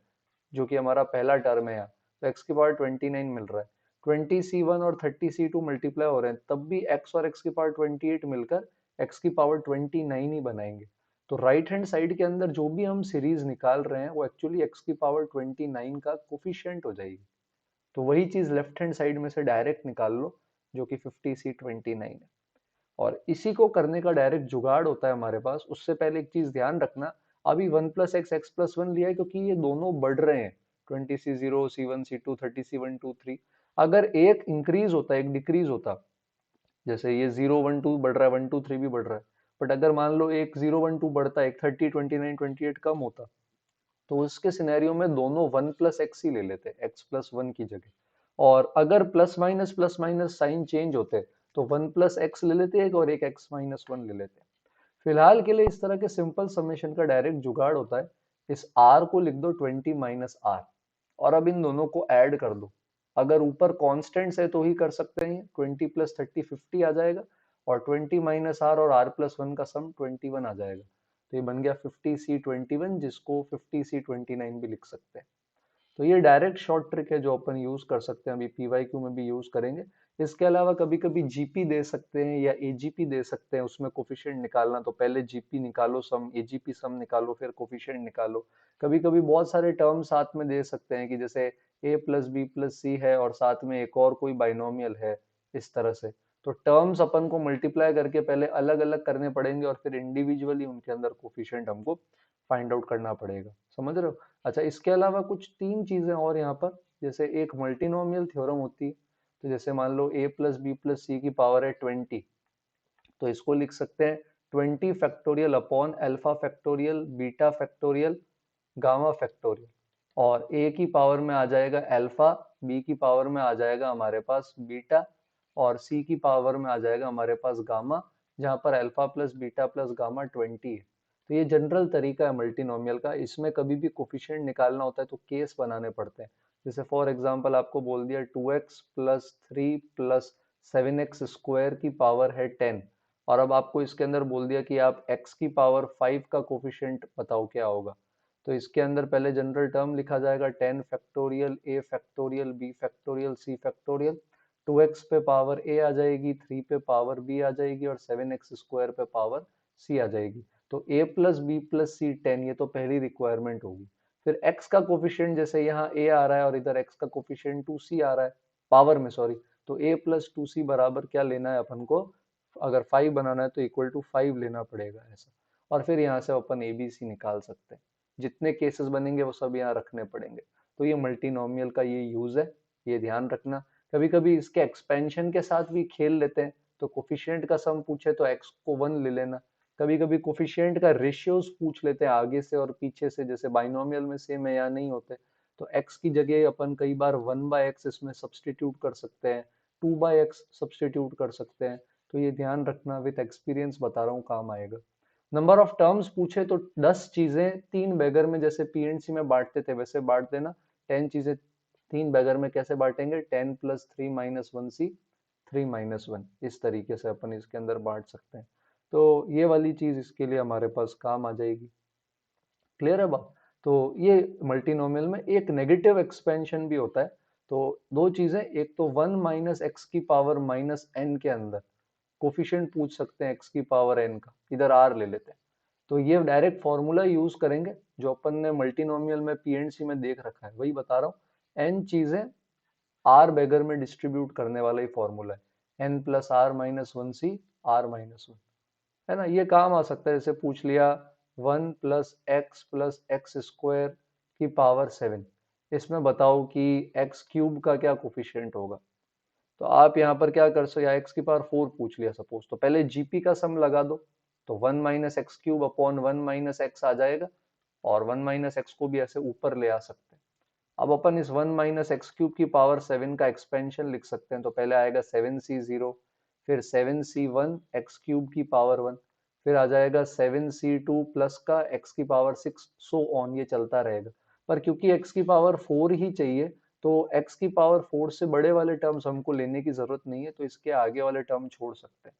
Speaker 2: जो कि हमारा पहला टर्म है यहाँ, तो x की पावर 29 मिल रहा है। 20 C1 और 30 C2 मल्टीप्लाई हो रहे हैं, तब भी x और x की पावर 28 मिलकर x की पावर 29 ही बनाएंगे। तो राइट हैंड साइड के अंदर जो भी हम सीरीज निकाल रहे हैं वो एक्चुअली x की पावर 29 का कोफिशिएंट हो जाएगी। तो वही चीज लेफ्ट हैंड साइड में से डायरेक्ट निकाल लो,
Speaker 1: जो कि 50C29 है। और इसी को करने का डायरेक्ट जुगाड़ होता है हमारे पास। उससे पहले एक चीज ध्यान रखना, अभी 1 + x x+1 लिया है क्योंकि ये दोनों बढ़ रहे हैं, 20C0 C1 C2 30C1 2 3। अगर एक इंक्रीज होता, एक डिक्रीज होता, जैसे ये 0 1 2 बढ़ रहा है, 1 2 3 भी बढ़ रहा है, बट अगर मान लो एक 0 1 2 बढ़ता, एक 30 29 28 कम होता, तो उसके सिनेरियो में दोनों 1 + x ही ले लेते, x+1 की जगह। और अगर प्लस माइनस साइन चेंज होते, तो 1 + x ले लेते एक, और एक x-1 ले लेते। फिलहाल के लिए इस तरह के सिंपल समेशन का डायरेक्ट जुगाड़ होता है। इस r को लिख दो 20 - r, और अब इन दोनों को ऐड कर दो। अगर ऊपर कॉन्स्टेंट्स है तो ही कर सकते हैं, 20 + 30 50 आ जाएगा, और 20 - r और r+1 का सम 21 आ जाएगा। तो ये बन गया 50C21, जिसको 50C29 भी लिख सकते हैं। तो ये डायरेक्ट शॉर्ट ट्रिक है जो अपन यूज कर सकते हैं, अभी पीवाईक्यू में भी यूज करेंगे। इसके अलावा कभी कभी जीपी दे सकते हैं या एजीपी दे सकते हैं, उसमें कोफिशिएंट निकालना, तो पहले जीपी निकालो सम, एजीपी सम निकालो, फिर कोफिशिएंट निकालो। कभी कभी बहुत सारे टर्म साथ में दे सकते हैं, कि जैसे a + b + c है और साथ में एक और कोई बाइनोमियल है, इस तरह से। तो टर्म्स अपन को मल्टीप्लाई करके पहले अलग अलग करने पड़ेंगे, और फिर इंडिविजुअली उनके अंदर कोफिशिएंट हमको फाइंड आउट करना पड़ेगा। समझ रहे हो? अच्छा, इसके अलावा कुछ तीन चीजें और यहाँ पर, जैसे एक मल्टीनोमियल थ्योरम होती है। तो जैसे मान लो a + b + c की पावर है 20, तो इसको लिख सकते हैं 20 upon alpha factorial, beta factorial, gamma factorial. और a की पावर में आ जाएगा अल्फा, b की पावर में आ जाएगा हमारे पास बीटा, और c की पावर में आ जाएगा हमारे पास गामा, जहां पर alpha plus beta plus gamma 20 है। तो ये जनरल तरीका है मल्टीनोमियल का। इसमें कभी भी कोफिशिएंट निकालना होता है तो केस बनाने पड़ते हैं। जैसे फॉर एग्जांपल आपको बोल दिया 2x + 3 + 7x² की पावर है 10, और अब आपको इसके अंदर बोल दिया कि आप x की पावर 5 का कोफिशिएंट बताओ क्या होगा। तो इसके अंदर पहले जनरल टर्म लिखा जाएगा 10 factorial a factorial b factorial c factorial. 2x पे पावर a आ जाएगी, 3 पे पावर b आ जाएगी, और 7x² पे पावर c आ जाएगी। तो a + b + c 10, ये तो पहली रिक्वायरमेंट होगी। फिर x का कोफिशिएंट, जैसे यहाँ a आ रहा है और इधर x का कोफिशिएंट 2c आ रहा है, पावर में सॉरी, तो a + 2c बराबर क्या लेना है अपन को, अगर 5 बनाना है तो इक्वल टू 5 लेना पड़ेगा ऐसा। और फिर यहाँ से अपन ए बी सी निकाल सकते हैं। जितने केसेस बनेंगे वो सब यहाँ रखने पड़ेंगे। तो ये मल्टीनोमियल का ये यूज है, ये ध्यान रखना। कभी कभी इसके एक्सपेंशन के साथ भी खेल लेते हैं, तो कोफिशिएंट का सम पूछे तो x को 1 ले लेना। कभी कभी कोफिशिएंट का रेशियोज पूछ लेते हैं आगे से और पीछे से, जैसे बाइनोमियल में सेम है या नहीं होते, तो x की जगह अपन कई बार 1/x इसमें सब्सटीट्यूट कर सकते हैं, 2/x सब्सटीट्यूट कर सकते हैं। तो ये ध्यान रखना, विद एक्सपीरियंस बता रहा हूँ, काम आएगा। नंबर ऑफ टर्म्स पूछे तो 10 चीजें 3 बैगर में, जैसे पीएनसी में बांटते थे वैसे बांट देना। 10 चीजें 3 बैगर में कैसे बांटेंगे, 10 + 3 - 1c 3 - 1, इस तरीके से अपन इसके अंदर बांट सकते हैं। तो ये वाली चीज इसके लिए हमारे पास काम आ जाएगी। क्लियर है बात? तो ये मल्टीनोमियल में एक नेगेटिव एक्सपेंशन भी होता है। तो दो चीजें, एक तो 1 - x की पावर -n के अंदर कोफिशिएंट पूछ सकते हैं x की पावर n का, इधर r ले लेते हैं। तो ये डायरेक्ट फॉर्मूला यूज करेंगे जो अपन ने मल्टीनोमियल में पीएनसी में देख रखा है, वही बता रहा हूँ। n चीजें r बैगर में डिस्ट्रीब्यूट करने वाला ही फॉर्मूला है, n + r - 1c r-1, है ना। ये काम आ सकता है, जैसे पूछ लिया 1 + x + x² की पावर 7, इसमें बताओ कि x³ का क्या कोफिशिएंट होगा। तो आप यहाँ पर क्या कर सकते, या x की पावर 4 पूछ लिया सपोज, तो पहले जीपी का सम लगा दो, तो 1 - x³ अपॉन 1 - x आ जाएगा, और 1 - x को भी ऐसे ऊपर ले आ सकते हैं। अब अपन इस 1 - x³ की पावर 7 का एक्सपेंशन लिख सकते हैं, तो पहले आएगा 7c0, फिर 7c1 x³ की पावर 1, फिर आ जाएगा 7c2 प्लस का x की पावर 6, सो ऑन, ये चलता रहेगा। पर क्योंकि x की पावर 4 ही चाहिए, तो x की पावर 4 से बड़े वाले टर्म्स हमको लेने की जरूरत नहीं है, तो इसके आगे वाले टर्म छोड़ सकते हैं।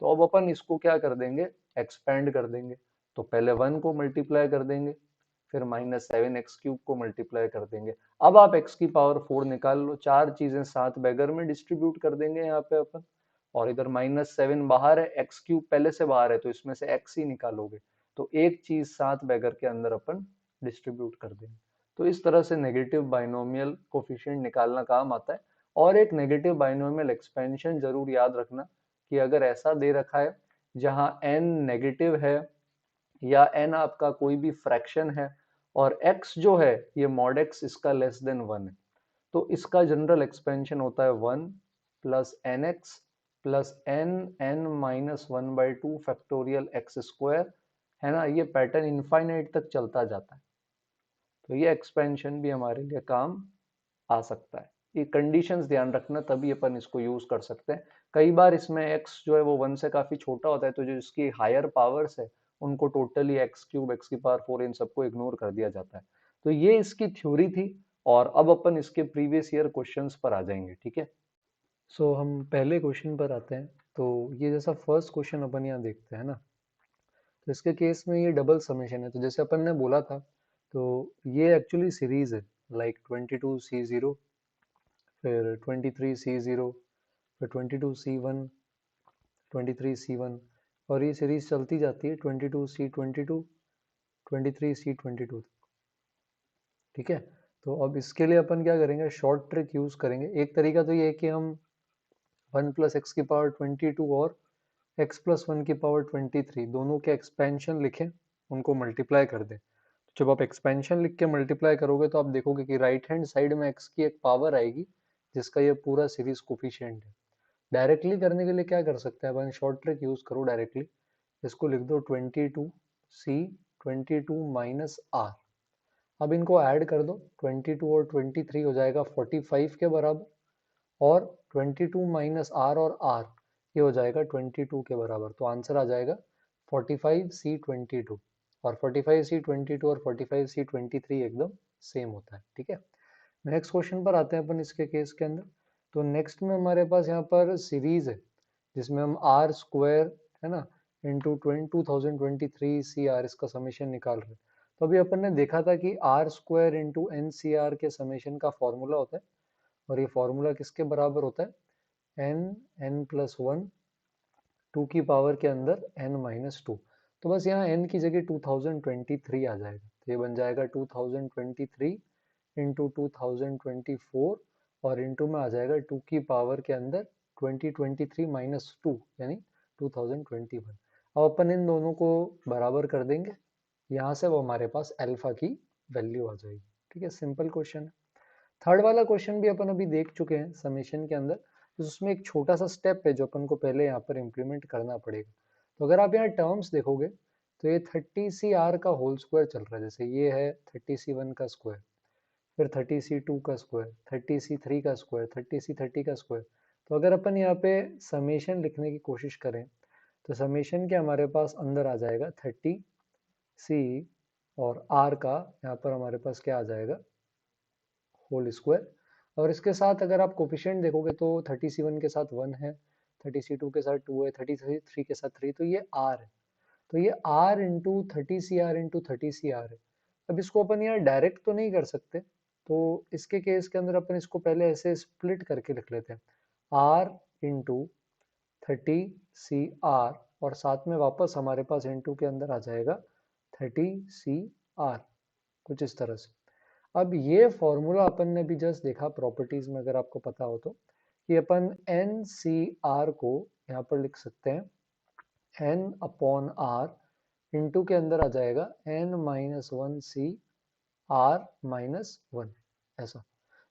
Speaker 1: तो अब अपन इसको क्या कर देंगे, एक्सपेंड कर देंगे। तो पहले 1 को मल्टीप्लाई कर देंगे, फिर -7x³ को मल्टीप्लाई कर देंगे। अब आप x की पावर 4 निकाल लो, चार चीजें 7 बैगर में डिस्ट्रीब्यूट कर देंगे यहाँ पे अपन, और इधर -7 बाहर है, x³ पहले से बाहर है, तो इसमें से x ही निकालोगे, तो एक चीज 7 बैगर के अंदर अपन डिस्ट्रीब्यूट कर देंगे। तो इस तरह से नेगेटिव बाइनोमियल कोफिशिएंट निकालना काम आता है। और एक नेगेटिव बाइनोमियल एक्सपेंशन जरूर याद रखना कि अगर ऐसा दे रखा है जहां n नेगेटिव है या n आपका कोई भी फ्रैक्शन है और x जो है ये मॉड x इसका लेस देन 1 है, तो इसका जनरल एक्सपेंशन होता है 1 plus N X plus N minus 1/2 factorial X square, है ना। ये पैटर्न इनफाइनाइट तक चलता जाता है, तो ये एक्सपेंशन भी हमारे लिए काम आ सकता है। ये कंडीशंस ध्यान रखना, तभी अपन इसको यूज कर सकते हैं। कई बार इसमें x जो है वो 1 से काफी छोटा होता है, तो जो इसकी हायर पावर्स है उनको टोटली एक्स क्यूब, एक्स की पावर 4 इन सबको इग्नोर कर दिया जाता है। तो ये इसकी थ्योरी थी, और अब अपन इसके प्रीवियस ईयर क्वेश्चंस पर आ जाएंगे, ठीक है। सो हम पहले क्वेश्चन पर आते हैं। तो ये जैसा फर्स्ट क्वेश्चन अपन यहाँ देखते हैं ना, तो इसके केस में ये डबल समेशन है। तो जैसे अपन ने बोला था, तो ये एक्चुअली सीरीज है, लाइक 22C0, फिर 23C0, फिर 22C1, 23C1, और ये सीरीज चलती जाती है 22C22, 23C22, ठीक है। तो अब इसके लिए अपन क्या करेंगे, शॉर्ट ट्रिक यूज करेंगे। एक तरीका तो ये है कि हम 1 + x⁻²2 और x+1⁻23 दोनों के एक्सपेंशन लिखें, उनको मल्टीप्लाई कर दें। तो जब आप एक्सपेंशन लिख के मल्टीप्लाई करोगे तो आप देखोगे कि राइट हैंड साइड में x की एक पावर आएगी जिसका ये पूरा सीरीज कोफिशिएंट है। डायरेक्टली करने के लिए क्या कर सकते हैं अपन, शॉर्ट ट्रिक यूज करो डायरेक्टली। इसको लिख दो 22C22 - r। अब इनको ऐड कर दो, 22 और 23 हो जाएगा 45 के बराबर, और 22 माइनस r और r ये हो जाएगा 22 के बराबर। तो आंसर आ जाएगा 45C22, और 45C22 और 45C23 एकदम सेम होता है, ठीक है। नेक्स्ट क्वेश्चन पर आते हैं अपन इसके केस के अंदर। तो नेक्स्ट में हमारे पास यहाँ पर सीरीज है जिसमें हम आर स्क्वायर, है ना, इंटू 2023 CR इसका समेशन निकाल रहे हैं। तो अभी अपन ने देखा था कि आर स्क्वायर इंटू NCR के समेशन का फॉर्मूला होता है, और ये फॉर्मूला किसके बराबर होता है, n+1 2 की पावर के अंदर n-2। तो बस यहाँ n की जगह 2023 आ जाएगा, तो ये बन जाएगा 2023 इंटू 2024, और इंटू में आ जाएगा 2 की पावर के अंदर 2023 - 2 यानी 2021। अब अपन इन दोनों को बराबर कर देंगे, यहाँ से वो हमारे पास अल्फा की वैल्यू आ जाएगी, ठीक है। सिंपल क्वेश्चन है। थर्ड वाला क्वेश्चन भी अपन अभी देख चुके हैं समेशन के अंदर, तो उसमें एक छोटा सा स्टेप है जो अपन को पहले यहाँ पर इम्प्लीमेंट करना पड़ेगा। तो अगर आप यहाँ टर्म्स देखोगे तो ये 30CR का होल स्क्वायर चल रहा है। जैसे ये है 30C1 का स्क्वायर, फिर 30C2 का स्क्वायर, 30C3 का स्क्वायर, 30C30 का स्क्वायर। तो अगर अपन यहाँ पे समेशन लिखने की कोशिश करें तो समेशन के हमारे पास अंदर आ जाएगा 30C, और R का यहाँ पर हमारे पास क्या आ जाएगा, होल स्क्वायर। और इसके साथ अगर आप कोफिशिएंट देखोगे तो 30C1 के साथ 1 है, 30C2 के साथ 2 है, 33 के साथ 3, तो ये R है। तो ये R into 30CR into 30CR है। अब इसको अपन यहाँ डायरेक्ट तो नहीं कर सकते, तो इसके केस के अंदर अपन इसको पहले ऐसे स्प्लिट करके लिख लेते हैं, R इंटू 30CR, और साथ में वापस हमारे पास इंटू के अंदर आ जाएगा 30CR, कुछ इस तरह से। अब ये फॉर्मूला अपन ने भी जस्ट देखा प्रॉपर्टीज में, अगर आपको पता हो तो, कि अपन NCR को यहाँ पर लिख सकते हैं N/R, इंटू के अंदर आ जाएगा N-1CR-1, ऐसा।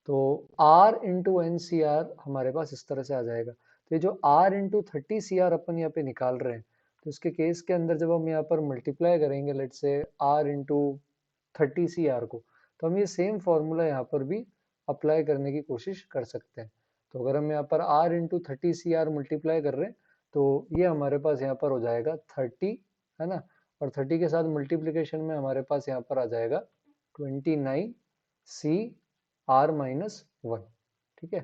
Speaker 1: तो R इंटू NCR हमारे पास इस तरह से आ जाएगा। तो ये जो R इंटू 30CR अपन यहाँ पे निकाल रहे हैं, तो इसके केस के अंदर जब हम यहाँ पर मल्टीप्लाई करेंगे लेट से R इंटू 30CR को, तो हम ये सेम फॉर्मूला यहाँ पर भी अप्लाई करने की कोशिश कर सकते हैं। तो अगर हम यहाँ पर R इंटू 30CR मल्टीप्लाई कर रहे हैं तो ये हमारे पास यहाँ पर हो जाएगा 30, है ना, और 30 के साथ मल्टीप्लीकेशन में हमारे पास यहाँ पर आ जाएगा 29CR-1, ठीक है।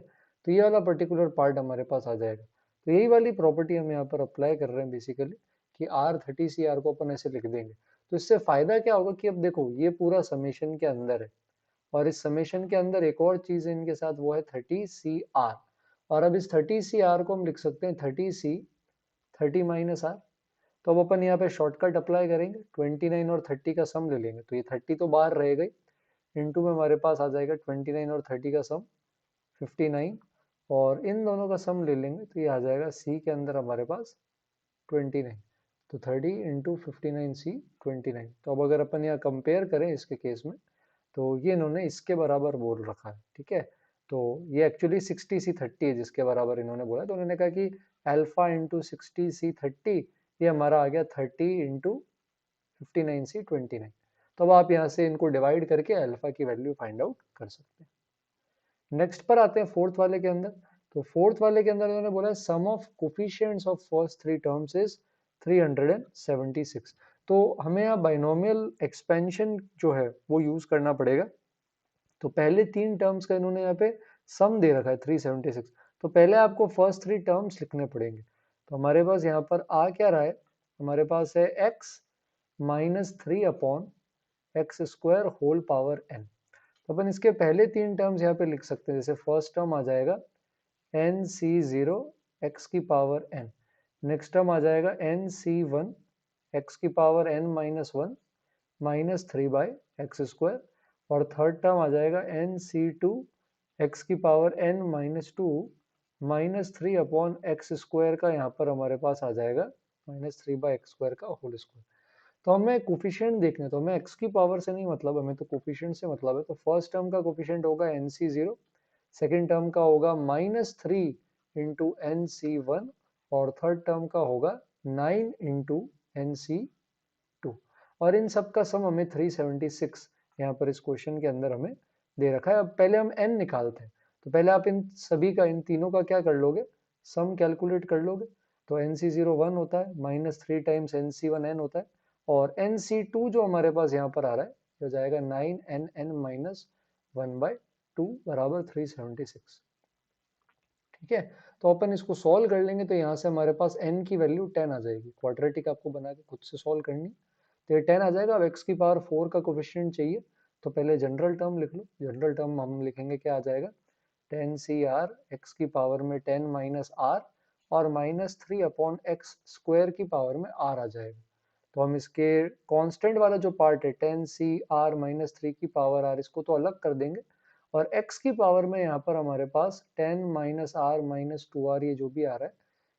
Speaker 1: तो ये वाला पर्टिकुलर पार्ट हमारे पास आ जाएगा। तो यही वाली प्रॉपर्टी हम यहाँ पर अप्लाई कर रहे हैं बेसिकली, कि R30CR को अपन ऐसे लिख देंगे। तो इससे फायदा क्या होगा कि अब देखो ये पूरा समेशन के अंदर है, और इस समेशन के अंदर एक और चीज है इनके साथ, वो है 30CR। और अब इस 30CR को हम लिख सकते हैं 30C 30 - R। तो अब अपन यहाँ पे शॉर्टकट अप्लाई करेंगे, 29 और 30 का सम ले लेंगे, तो ये 30 तो बाहर रहेगा ही, इंटू में हमारे पास आ जाएगा 29 और 30 का सम 59, और इन दोनों का सम ले लेंगे तो ये आ जाएगा सी के अंदर हमारे पास 29। तो 30 इंटू 59C 29। तो अब अगर अपन यहाँ कंपेयर करें इसके केस में, तो ये इन्होंने इसके बराबर बोल रखा है, ठीक है। तो ये एक्चुअली 60C 30 है जिसके बराबर इन्होंने बोला, तो उन्होंने कहा कि अल्फा इंटू 60C 30 ये हमारा आ गया 30 इंटू 59C 29। तो अब आप यहाँ से इनको डिवाइड करके अल्फा की वैल्यू फाइंड आउट कर सकते हैं। नेक्स्ट पर आते हैं फोर्थ वाले के अंदर। तो फोर्थ वाले के अंदर इन्होंने बोला sum of coefficients of first three terms is 376। तो हमें यहाँ बाइनोमियल एक्सपेंशन जो है वो यूज करना पड़ेगा। तो पहले तीन टर्म्स का इन्होंने यहाँ पे सम दे रखा है 376। तो पहले आपको फर्स्ट थ्री टर्म्स लिखने पड़ेंगे। तो हमारे पास यहाँ पर आ क्या रहा है, हमारे पास है x -3/x² whole power n। तो अपन इसके पहले तीन टर्म्स यहाँ पे लिख सकते हैं। जैसे फर्स्ट टर्म आ जाएगा nc0 x की पावर n, नेक्स्ट टर्म आ जाएगा nc1 x की पावर n-1 -3/x², और थर्ड टर्म आ जाएगा nc2 x की पावर n-2 -3/x² का यहाँ पर हमारे पास आ जाएगा -3/x² का होल स्क्वायर। तो हमें कोफिशिएंट देखने, तो हमें x की पावर से नहीं मतलब, हमें तो कोफिशिएंट से मतलब है। तो फर्स्ट टर्म का कोफिशिएंट होगा nc0, सेकेंड टर्म का होगा -3 इंटू nc1, और थर्ड टर्म का होगा 9 इंटू nc2। और इन सब का सम हमें 376 यहाँ पर इस क्वेश्चन के अंदर हमें दे रखा है। अब पहले हम n निकालते हैं। तो पहले आप इन सभी का, इन तीनों का क्या कर लोगे, सम कैलकुलेट कर लोगे। तो nc0 1 होता है, -3 टाइम्स nc1 n होता है, और nc2 जो हमारे पास यहाँ पर आ रहा है हो जाएगा 9nn-1/2 बराबर 376, ठीक है। तो अपन इसको सॉल्व कर लेंगे तो यहाँ से हमारे पास n की वैल्यू 10 आ जाएगी। क्वाड्रेटिक आपको बना के खुद से सॉल्व करनी, तो ये 10 आ जाएगा। अब x की पावर 4 का कोफिशिएंट चाहिए, तो पहले जनरल टर्म लिख लो। जनरल टर्म हम लिखेंगे, क्या आ जाएगा 10 CR x की पावर में 10 माइनस r, और -3/x² की पावर में r आ जाएगा। तो हम इसके कांस्टेंट वाला जो पार्ट है 10 CR-3 की पावर r, इसको तो अलग कर देंगे, और x की पावर में यहाँ पर हमारे पास 10 - r - 2r ये जो भी आ रहा है,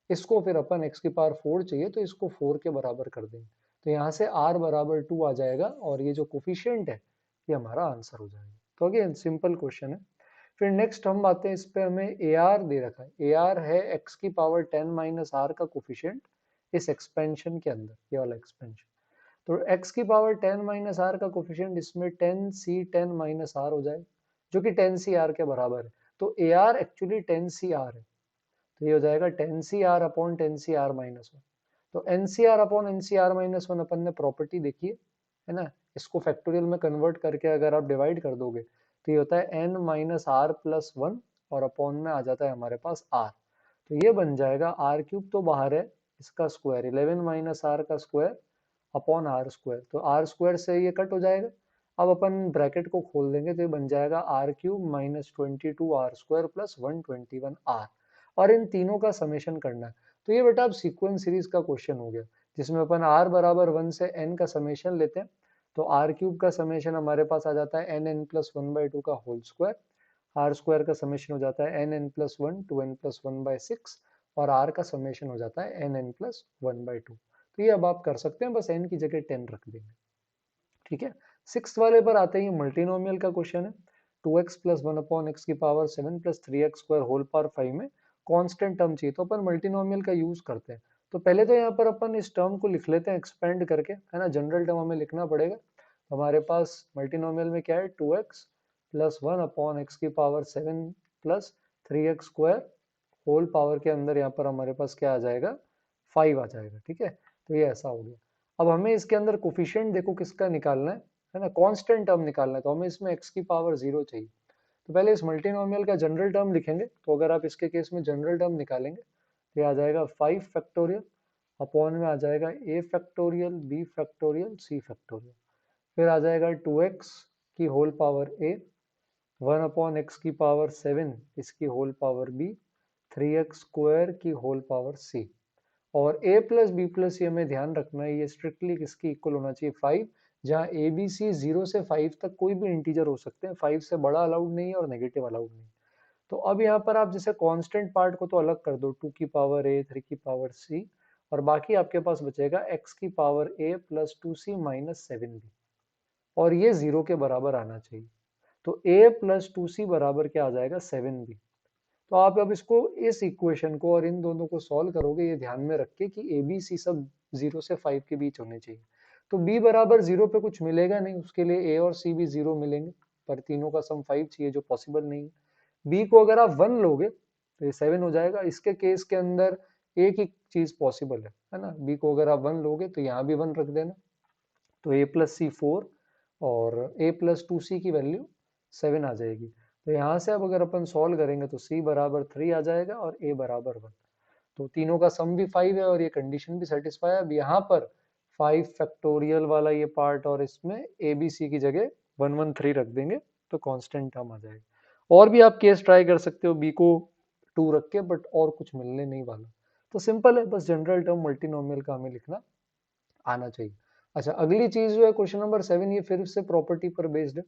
Speaker 1: इसको फिर अपन x की पावर 4 चाहिए तो इसको 4 के बराबर कर देंगे। तो यहाँ से r बराबर 2 आ जाएगा, और ये जो कोफिशिएंट है ये हमारा आंसर हो जाएगा। तो अगेन सिंपल क्वेश्चन है। फिर नेक्स्ट हम आते हैं, इस पे हमें AR दे रखा है। AR है x की पावर 10 - r का कोफिशिएंट इस एक्सपेंशन के अंदर, ये वाला एक्सपेंशन। तो x की पावर 10 - r का कोफिशिएंट इसमें 10c10 - r हो जाएगा, जो कि 10cr के बराबर है। तो AR एक्चुअली 10cr है, तो ये हो जाएगा 10cr/10cr-1। तो NCR/NCR-1 अपन ने प्रॉपर्टी देखी है ना। इसको फैक्टोरियल में कन्वर्ट करके अगर आप डिवाइड कर दोगे तो ये होता है n-r+1, और अपॉन में आ जाता है हमारे पास r। तो ये बन जाएगा r³ तो बाहर है, इसका स्क्वायर 11 - r का स्क्वायर अपॉन r²। तो r² से ये कट हो जाएगा। अब अपन ब्रैकेट को खोल देंगे तो ये बन जाएगा r³ -22r² + 121r, और इन तीनों का समेशन करना है। तो ये बेटा अब सीक्वेंस सीरीज का क्वेश्चन हो गया, जिसमें अपन r बराबर 1 से n का समेशन लेते हैं। तो r³ का समेशन हमारे पास आ जाता है nn+1/2 का होल स्क्वायर, r² का समेशन हो जाता है nn+1 2n+1/6, और r का समेशन हो जाता है nn+1/2। तो ये अब आप कर सकते हैं, बस n की जगह 10 रख देंगे, ठीक है। सिक्स वाले पर आते हैं, मल्टीनोमियल का क्वेश्चन है। 2x + 1/x की पावर 7 + 3x² होल पावर 5 में कांस्टेंट टर्म चाहिए, तो अपन मल्टीनोमियल का यूज करते हैं। तो पहले तो यहाँ पर अपन इस टर्म को लिख लेते हैं एक्सपेंड करके, है ना। जनरल टर्म हमें लिखना पड़ेगा। तो हमारे पास मल्टीनोमियल में क्या है, 2x + 1/x की पावर 7 + 3x² होल पावर के अंदर यहाँ पर हमारे पास क्या आ जाएगा, 5 आ जाएगा, ठीक है। तो ये ऐसा हो गया। अब हमें इसके अंदर कोफिशिएंट देखो किसका निकालना है ना, कांस्टेंट टर्म निकालना है। तो हमें इसमें x की पावर 0 चाहिए। तो पहले इस मल्टीनोमियल का जनरल टर्म लिखेंगे। तो अगर आप इसके केस में जनरल टर्म निकालेंगे तो ये आ जाएगा 5 फैक्टोरियल, अपॉन में आ जाएगा a factorial, b factorial, c factorial. फिर आ जाएगा 2x की होल पावर a, 1/x की पावर 7 इसकी होल पावर b, 3x² की होल पावर c। और a प्लस बी प्लस ये हमें ध्यान रखना है, ये स्ट्रिक्टली किसकी इक्वल होना चाहिए, 5। जहाँ ए बी सी 0 से 5 तक कोई भी इंटीजर हो सकते हैं, 5 से बड़ा अलाउड नहीं है और नेगेटिव अलाउड नहीं है। तो अब यहाँ पर आप जैसे कांस्टेंट पार्ट को तो अलग कर दो, 2 की पावर a 3 की पावर c, और बाकी आपके पास बचेगा x की power a plus 2c minus 7b, और ये 0 के बराबर आना चाहिए। तो a प्लस 2c बराबर क्या आ जाएगा, 7b। तो आप अब इसको, इस इक्वेशन को और इन दोनों को सॉल्व करोगे, ये ध्यान में रख के कि ए बी सी सब 0 से 5 के बीच होने चाहिए। तो b बराबर 0 पे कुछ मिलेगा नहीं, उसके लिए a और c भी 0 मिलेंगे, पर तीनों का सम 5 चाहिए जो पॉसिबल नहीं है। b को अगर आप 1 लोगे तो ये 7 हो जाएगा। इसके केस के अंदर एक ही चीज पॉसिबल है ना, b को अगर आप 1 लोगे तो यहाँ भी 1 रख देना, तो a प्लस सी 4 और a प्लस 2c की वैल्यू 7 आ जाएगी। तो यहाँ से अब अगर अपन सॉल्व करेंगे तो c बराबर 3 आ जाएगा और a बराबर 1। तो तीनों का सम भी 5 है और ये कंडीशन भी सेटिस्फाई है। अब यहाँ पर 5 फैक्टोरियल वाला ये पार्ट और इसमें ए बी सी की जगह 113 रख देंगे तो कांस्टेंट टर्म आ जाएगा। और भी आप केस ट्राई कर सकते हो b को 2 रख के, बट और कुछ मिलने नहीं वाला। तो सिंपल है, बस जनरल टर्म मल्टीनोमियल का हमें लिखना आना चाहिए। अच्छा, अगली चीज जो है क्वेश्चन नंबर 7, ये फिर से प्रॉपर्टी पर बेस्ड है।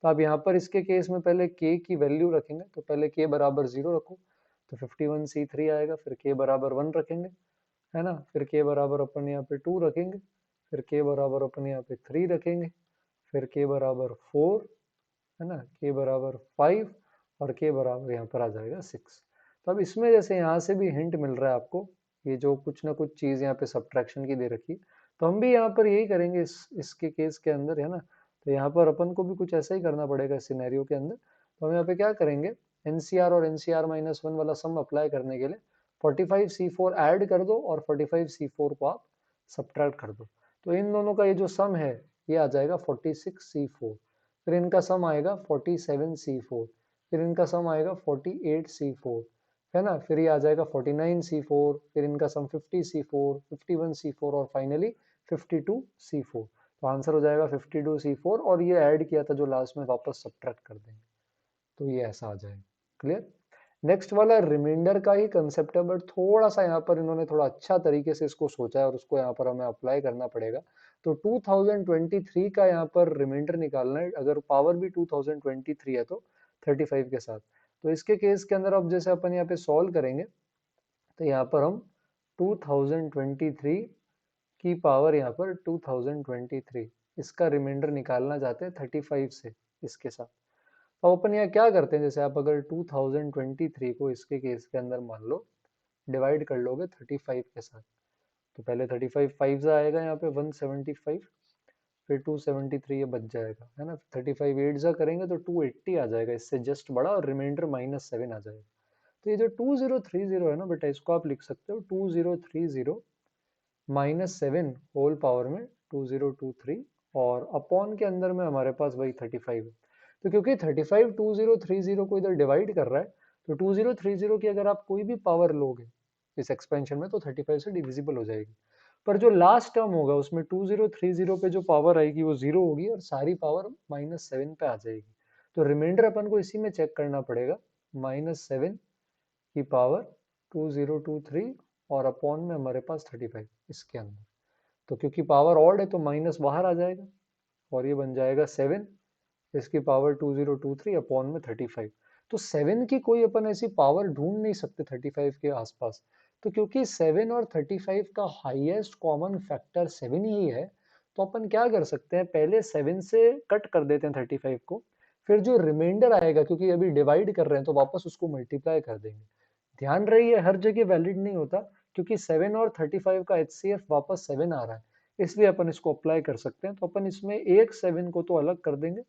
Speaker 1: तो आप यहाँ पर इसके केस में पहले k की वैल्यू रखेंगे, तो पहले k बराबर 0 रखो, तो 51c3 आएगा। फिर k बराबर 1 रखेंगे, है ना, फिर k बराबर अपन यहाँ पे 2 रखेंगे, फिर k बराबर अपन यहाँ पे 3 रखेंगे, फिर k बराबर 4, है ना, k बराबर 5, और k बराबर यहाँ पर आ जाएगा 6। तो अब इसमें जैसे यहाँ से भी हिंट मिल रहा है आपको, ये जो कुछ ना कुछ चीज यहाँ पे सब्ट्रैक्शन की दे रखी है, तो हम भी यहाँ पर यही करेंगे इसके केस के अंदर, है ना। तो यहाँ पर अपन को भी कुछ ऐसा ही करना पड़ेगा सिनेरियो के अंदर। तो हम यहाँ पे क्या करेंगे, एनसीआर और एनसीआर माइनस 1 वाला सम अप्लाई करने के लिए 45c4 ऐड कर दो और 45c4 को आप सब्ट्रैक्ट कर दो। तो इन दोनों का ये जो सम है ये आ जाएगा 46c4, फिर इनका सम आएगा 47c4, फिर इनका सम आएगा 48c4, है ना, फिर ये आ जाएगा 49c4, फिर इनका सम 50c4, 51c4 और फाइनली 52c4। तो आंसर हो जाएगा 52c4, और ये ऐड किया था जो लास्ट में वापस सब्ट्रैक्ट कर देंगे, तो ये ऐसा आ जाएगा। क्लियर। नेक्स्ट वाला रिमाइंडर का ही कंसेप्ट है, बट थोड़ा सा यहाँ पर इन्होंने थोड़ा अच्छा तरीके से इसको सोचा है और उसको यहाँ पर हमें अप्लाई करना पड़ेगा। तो 2023 का यहाँ पर रिमाइंडर निकालना है, अगर पावर भी 2023 है तो 35 के साथ। तो इसके केस के अंदर अब जैसे अपन यहाँ पे सॉल्व करेंगे, तो यहाँ पर हम 2023 की पावर यहाँ पर 2023 इसका रिमाइंडर निकालना चाहते हैं 35 से इसके साथ। तो अपन यहाँ क्या करते हैं, जैसे आप अगर 2023 को इसके केस के अंदर मान लो डिवाइड कर लोगे 35 के साथ, तो पहले 35 5 से आएगा यहाँ पे 175, फिर 273 ये बच जाएगा, है ना। 35 8 जा करेंगे तो 280 आ जाएगा, इससे जस्ट बड़ा, और रिमाइंडर -7 आ जाएगा। तो ये जो 2030 है ना बेटा, इसको आप लिख सकते हो 2030 -7 होल पावर में 2023, और अपॉन के अंदर में हमारे पास वही 35 है। तो क्योंकि 35 2030 को इधर डिवाइड कर रहा है, तो 2030 की अगर आप कोई भी पावर लोगे इस एक्सपेंशन में तो 35 से डिविजिबल हो जाएगी। पर जो लास्ट टर्म होगा उसमें 2030 पे जो पावर आएगी वो 0 होगी और सारी पावर -7 पे आ जाएगी। तो रिमाइंडर अपन को इसी में चेक करना पड़ेगा, -7 की पावर 2023 और अपॉन में हमारे पास 35 इसके अंदर। तो क्योंकि पावर ऑड है तो माइनस बाहर आ जाएगा और ये बन जाएगा 7, इसकी पावर 2023 अपॉन में 35। तो 7 की कोई अपन ऐसी पावर ढूंढ नहीं सकते 35 के आसपास। तो क्योंकि 7 और 35 का हाईएस्ट कॉमन फैक्टर 7 ही है, तो अपन क्या कर सकते हैं, पहले 7 से कट कर देते हैं 35 को, फिर जो रिमाइंडर आएगा क्योंकि अभी डिवाइड कर रहे हैं तो वापस उसको मल्टीप्लाई कर देंगे। ध्यान रहिए हर जगह वैलिड नहीं होता, क्योंकि 7 और 35 का HCF वापस 7 आ रहा है, इसलिए अपन इसको अप्लाई कर सकते हैं। तो अपन इसमें एक 7 को तो अलग कर देंगे,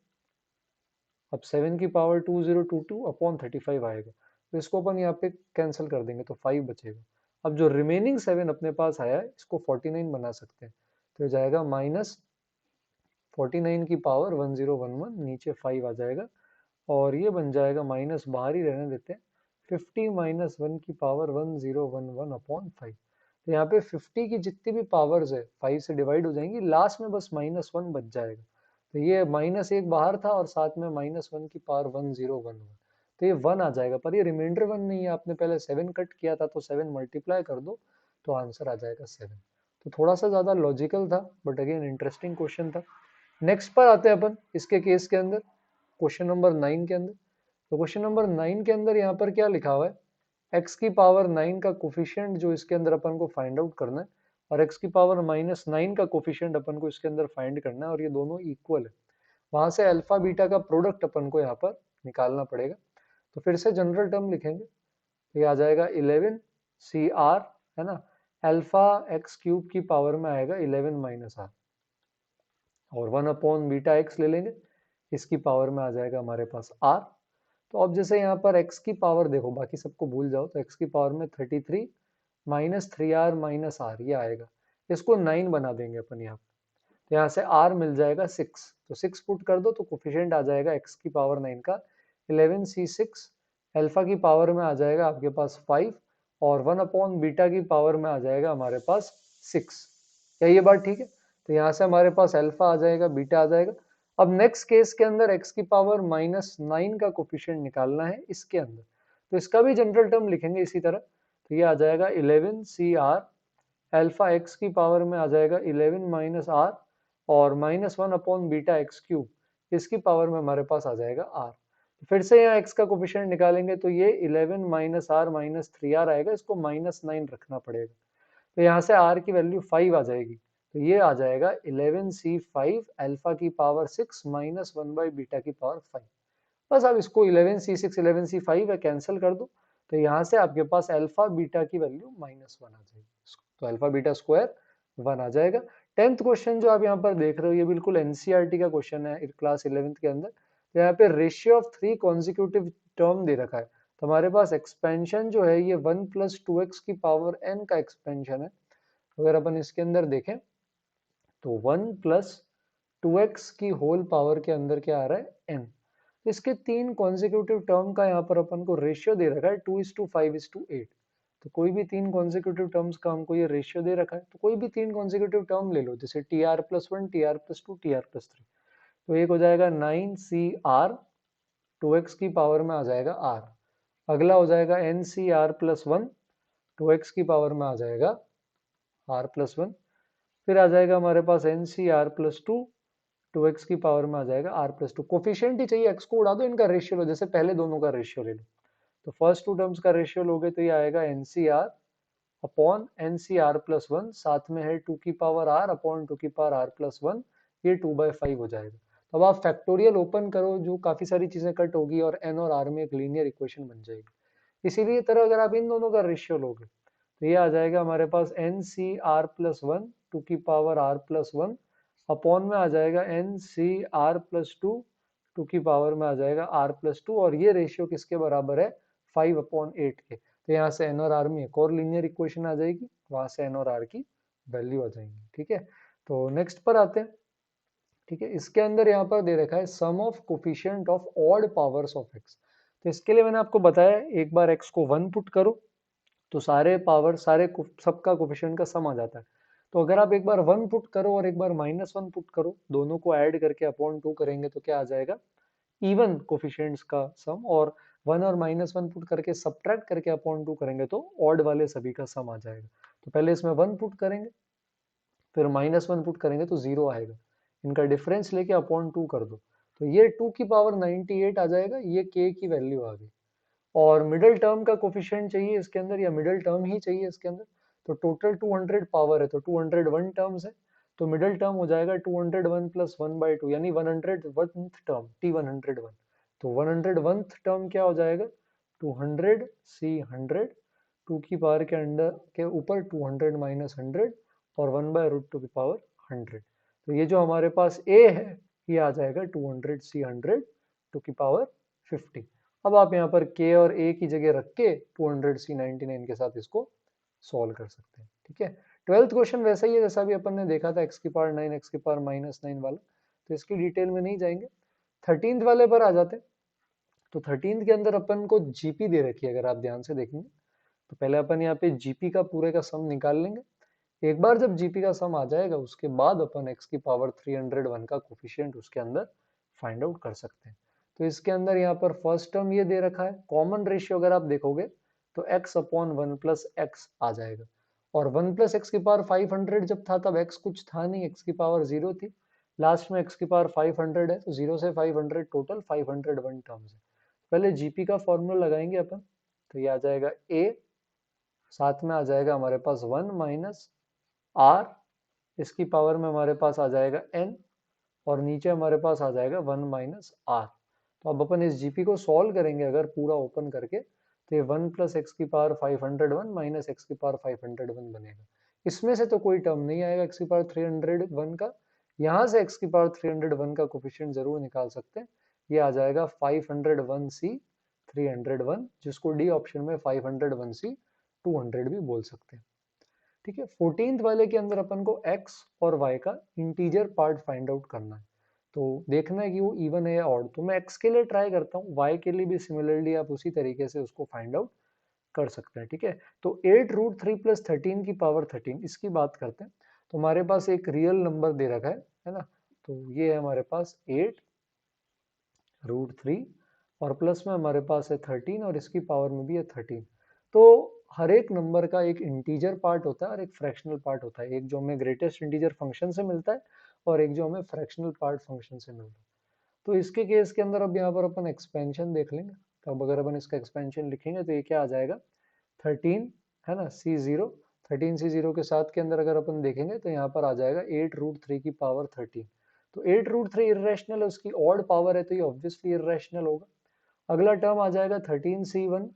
Speaker 1: अब 7 की पावर 2022 अपॉन 35 आएगा, तो इसको अपन यहाँ पे कैंसिल कर देंगे तो 5 बचेगा। अब जो रिमेनिंग 7 अपने पास आया है इसको 49 बना सकते हैं, तो हो जाएगा -49 की पावर 1011, नीचे 5 आ जाएगा, और ये बन जाएगा माइनस बाहर ही रहने देते हैं, 50 -1 की पावर 1011 अपॉन 5। तो यहाँ पे 50 की जितनी भी पावर्स है 5 से डिवाइड हो जाएंगी, लास्ट में बस -1 बच जाएगा। तो ये -1 बाहर था और साथ में -1 की पावर 1011, तो ये 1 आ जाएगा, पर ये रिमाइंडर 1 नहीं है, आपने पहले 7 कट किया था तो 7 मल्टीप्लाई कर दो तो आंसर आ जाएगा 7। तो थोड़ा सा ज्यादा लॉजिकल था, बट अगेन इंटरेस्टिंग क्वेश्चन था। नेक्स्ट पर आते हैं अपन इसके केस के अंदर, क्वेश्चन नंबर 9 के अंदर। तो क्वेश्चन नंबर 9 के अंदर यहाँ पर क्या लिखा हुआ है, x की पावर 9 का कोफिशिएंट जो इसके अंदर अपन को फाइंड आउट करना है, और x की पावर -9 का कोफिशिएंट अपन को इसके अंदर फाइंड करना है, और ये दोनों इक्वल है। वहां से अल्फा बीटा का प्रोडक्ट अपन को यहाँ पर निकालना पड़ेगा। तो फिर से जनरल टर्म लिखेंगे, तो ये आ जाएगा 11 सी आर, है ना, अल्फा एक्स क्यूब की पावर में आएगा 11 माइनस आर, और 1 अपॉन बीटा एक्स ले लेंगे, इसकी पावर में आ जाएगा हमारे पास आर। तो अब जैसे यहाँ पर x की पावर देखो, बाकी सबको भूल जाओ, तो x की पावर में 33 माइनस 3r माइनस आर ये आएगा, इसको 9 बना देंगे अपन यहाँ। तो यहाँ से r मिल जाएगा 6, तो 6 पुट कर दो तो कोफिशिएंट आ जाएगा x की पावर 9 का 11c6, अल्फा की पावर में आ जाएगा आपके पास 5, और 1 अपॉन बीटा की पावर में आ जाएगा हमारे पास 6। क्या ये बात ठीक है? तो यहाँ से हमारे पास अल्फा आ जाएगा, बीटा आ जाएगा। अब नेक्स्ट केस के अंदर x की पावर -9 का कोफिशिएंट निकालना है इसके अंदर, तो इसका भी जनरल टर्म लिखेंगे इसी तरह। तो ये आ जाएगा 11 सी आर, अल्फा x की पावर में आ जाएगा 11 माइनस आर, और -1 अपॉन बीटा एक्स क्यूब, इसकी पावर में हमारे पास आ जाएगा आर। फिर से यहाँ x का कोफिशिएंट निकालेंगे, तो ये 11 माइनस आर माइनस 3r आएगा, इसको -9 रखना पड़ेगा। तो यहाँ से r की वैल्यू 5 आ जाएगी, तो ये आ जाएगा 11c5 अल्फा की पावर 6 माइनस 1 बाई बीटा की पावर 5। बस अब इसको 11c6 11c5 है कैंसिल कर दो, तो यहाँ से आपके पास अल्फा बीटा की वैल्यू -1 आ जाएगी, तो अल्फा बीटा स्क्वायर 1 आ जाएगा। 10th क्वेश्चन जो आप यहाँ पर देख रहे हो, ये बिल्कुल एनसीईआरटी का क्वेश्चन है क्लास 11th के अंदर। तो यहाँ पे रेशियो ऑफ 3 कॉन्जिक्यूटिव टर्म दे रखा है, तो हमारे पास एक्सपेंशन जो है ये 1 प्लस 2x की पावर n का एक्सपेंशन है। अगर अपन इसके अंदर देखें, तो 1 प्लस 2x की होल पावर के अंदर क्या आ रहा है, n। इसके 3 कॉन्जिक्यूटिव टर्म का यहाँ पर अपन को रेशियो दे रखा है 2:5:8। तो कोई भी 3 कॉन्जिक्यूटिव टर्म्स का हमको ये रेशियो दे रखा है, तो कोई भी 3 कॉन्जिक्यूटिव टर्म ले लो, जैसे tr+1 tr+2 tr+3। तो एक हो जाएगा 9cr, 2x की पावर में आ जाएगा r। अगला हो जाएगा ncr+1, 2x की पावर में आ जाएगा r+1। फिर आ जाएगा हमारे पास ncr+2, 2x की पावर में आ जाएगा r+2। कोफिशिएंट ही चाहिए, x को उड़ा दो, इनका रेशियो लो, जैसे पहले दोनों का रेशियो ले लो। तो फर्स्ट 2 टर्म्स का रेशियो लोगे तो ये आएगा ncr अपॉन ncr+1, साथ में है 2 की पावर r अपॉन 2 की पावर r+1, ये 2/5 हो जाएगा। अब आप फैक्टोरियल ओपन करो, जो काफी सारी चीजें कट होगी और n और r में एक लीनियर इक्वेशन बन जाएगी। इसीलिए तरह अगर आप इन दोनों का रेशियो लोगे, तो ये आ जाएगा हमारे पास ncr+1 2 की पावर r+1 अपॉन में आ जाएगा ncr+2 2 की पावर में आ जाएगा r+2, और ये रेशियो किसके बराबर है, 5/8 के। तो यहाँ से n और r में एक और लीनियर इक्वेशन आ जाएगी, वहां से n और r की वैल्यू आ जाएंगी। ठीक है, तो नेक्स्ट पर आते हैं। ठीक है, इसके अंदर यहाँ पर दे रखा है sum of coefficient of odd powers of x। तो इसके लिए मैंने आपको बताया, एक बार x को 1 पुट करो तो सारे पावर सबका कोफिशिएंट का सम आ जाता है। तो अगर आप एक बार 1 पुट करो और एक बार -1 पुट करो, दोनों को ऐड करके अपॉन 2 करेंगे तो क्या आ जाएगा, इवन कोफिशिएंट्स का सम। और 1 और -1 पुट करके सब्ट्रैक्ट करके अपॉन 2 करेंगे तो ऑड वाले सभी का सम आ जाएगा। तो पहले इसमें 1 पुट करेंगे, फिर -1 पुट करेंगे तो 0 आएगा, इनका डिफरेंस लेके अपॉन 2 कर दो, तो ये 2 की पावर 98 आ जाएगा, ये k की वैल्यू आ गई। और मिडिल टर्म का कोफिशिएंट चाहिए इसके अंदर, या मिडिल टर्म ही चाहिए इसके अंदर, तो टोटल 200 पावर है, तो 201 टर्म्स है, तो मिडिल टर्म हो जाएगा 201 प्लस 1/2, यानी 101th टर्म, T101। तो 101th टर्म क्या हो जाएगा, 200c100, 2 की पावर के अंडर के ऊपर 200 माइनस 100, और 1/√2 की पावर 100। तो ये जो हमारे पास a है, ये आ जाएगा 200c100 2 की पावर 50। अब आप यहाँ पर k और a की जगह रख के 200c99 के साथ इसको सॉल्व कर सकते हैं। ठीक है, 12th क्वेश्चन वैसा ही है जैसा भी अपन ने देखा था, x की पावर 9 x की पावर -9 वाला, तो इसकी डिटेल में नहीं जाएंगे। 13th वाले पर आ जाते हैं। तो 13th के अंदर अपन को जीपी दे रखी है, अगर आप ध्यान से देखेंगे तो पहले अपन यहाँ पे जीपी का पूरे का सम निकाल लेंगे। एक बार जब जीपी का सम आ जाएगा, उसके बाद अपन x की पावर 301 का कोफिशिएंट उसके अंदर फाइंड आउट कर सकते हैं। तो इसके अंदर यहाँ पर फर्स्ट टर्म ये दे रखा है, कॉमन रेशियो अगर आप देखोगे तो x अपॉन 1 प्लस एक्स आ जाएगा, और 1 प्लस एक्स की पावर 500 जब था तब x कुछ था नहीं, x की पावर 0 थी, लास्ट में x की पावर 500 है, तो 0 से 500 टोटल 501 टर्म्स है। पहले जीपी का फॉर्मूला लगाएंगे अपन, तो ये आ जाएगा ए, साथ में आ जाएगा हमारे पास 1 माइनस आर, इसकी पावर में हमारे पास आ जाएगा एन, और नीचे हमारे पास आ जाएगा 1 माइनस आर। तो अब अपन इस जीपी को सॉल्व करेंगे अगर पूरा ओपन करके, तो ये 1 प्लस एक्स की पावर 501 माइनस एक्स की पावर 501 बनेगा। इसमें से तो कोई टर्म नहीं आएगा एक्स की पावर 301 का, यहाँ से एक्स की पावर 301 का कोफिशिएंट जरूर निकाल सकते हैं। ये आ जाएगा 501 सी 301, जिसको डी ऑप्शन में 501 सी 200 भी बोल सकते हैं। ठीक है, 14th वाले के अंदर अपन को x और y का इंटीजर पार्ट फाइंड आउट करना है। तो देखना है कि वो इवन है या ऑड। तो मैं x के लिए ट्राई करता हूँ, y के लिए भी सिमिलरली आप उसी तरीके से उसको फाइंड आउट कर सकते हैं। ठीक है, तो 8 रूट 3 प्लस 13 की पावर 13, इसकी बात करते हैं। तो हमारे पास एक रियल नंबर दे रखा है ना। तो ये है हमारे पास 8 रूट 3, और प्लस में हमारे पास है 13, और इसकी पावर में भी है 13। तो हर एक नंबर का एक इंटीजर पार्ट होता है और एक फ्रैक्शनल पार्ट होता है, एक जो हमें ग्रेटेस्ट इंटीजर फंक्शन से मिलता है और एक जो हमें फ्रैक्शनल पार्ट फंक्शन से मिलता है। तो इसके केस के अंदर अब यहाँ पर अपन एक्सपेंशन देख लेंगे। तो अब अगर अपन इसका एक्सपेंशन लिखेंगे तो ये क्या आ जाएगा, 13 है ना, C0, 13 C0 के साथ के अंदर अगर अपन देखेंगे तो यहाँ पर आ जाएगा 8 रूट 3 की पावर 13। तो 8 रूट 3 इरेशनल है, उसकी ऑड पावर है, तो ये ऑब्वियसली इरेशनल होगा। अगला टर्म आ जाएगा 13C1,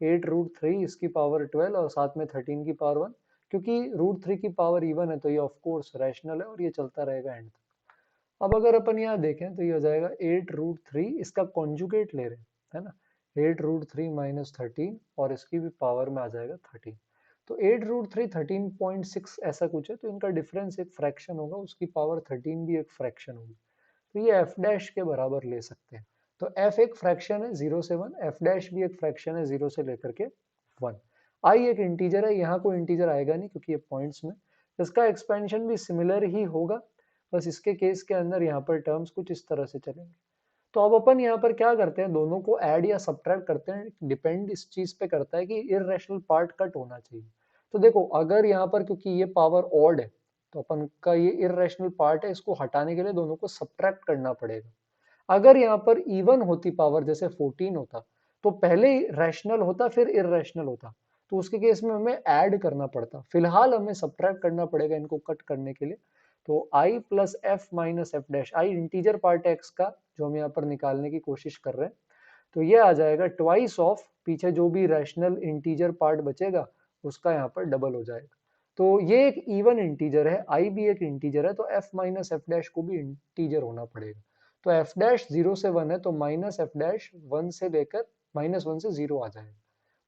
Speaker 1: 8 रूट 3 इसकी पावर 12 और साथ में 13 की पावर 1, क्योंकि रूट 3 की पावर इवन है तो ये ऑफ कोर्स रैशनल है और ये चलता रहेगा एंड तक। अब अगर अपन यहाँ देखें तो ये हो जाएगा 8 रूट 3, इसका कॉन्जुगेट ले रहे हैं, है ना, 8 रूट 3 माइनस 13, और इसकी भी पावर में आ जाएगा 13। तो 8 रूट 3 13.6 ऐसा कुछ है, तो इनका डिफरेंस एक फ्रैक्शन होगा, उसकी पावर 13 भी एक फ्रैक्शन होगी। तो ये एफ डैश के बराबर ले सकते हैं। तो एफ एक फ्रैक्शन है 0 से 1, एफ डैश भी एक फ्रैक्शन है 0 से लेकर के 1। आई एक इंटीजर है, यहाँ कोई इंटीजर आएगा नहीं क्योंकि ये पॉइंट्स में। इसका एक्सपेंशन भी सिमिलर ही होगा, बस इसके केस के अंदर यहाँ पर टर्म्स कुछ इस तरह से चलेंगे। तो अब अपन यहाँ पर क्या करते हैं, दोनों को ऐड या सब्ट्रैक्ट करते हैं, डिपेंड इस चीज पे करता है कि इर्रेशनल पार्ट कट होना चाहिए। तो देखो अगर यहाँ पर क्योंकि ये पावर ऑड है, तो अपन का ये इर्रेशनल पार्ट है, इसको हटाने के लिए दोनों को सब्ट्रैक्ट करना पड़ेगा। अगर यहाँ पर इवन होती पावर, जैसे 14 होता, तो पहले रैशनल होता फिर इर्रेशनल होता, तो उसके केस में हमें ऐड करना पड़ता। फिलहाल हमें सब्ट्रैक्ट करना पड़ेगा इनको कट करने के लिए। तो I plus F minus F dash, I integer part है एक्स का जो हम यहाँ पर निकालने की कोशिश कर रहे हैं, तो ये आ जाएगा ट्वाइस ऑफ पीछे जो भी रैशनल इंटीजर पार्ट बचेगा उसका यहाँ पर डबल हो जाएगा। तो ये एक इवन इंटीजर है, आई भी एक इंटीजर है, तो एफ माइनस एफ डैश को भी इंटीजर होना पड़ेगा। तो एफ डैश 0 से 1 है, तो माइनस एफ डैश 1 से लेकर -1 से 0 आ जाएगा।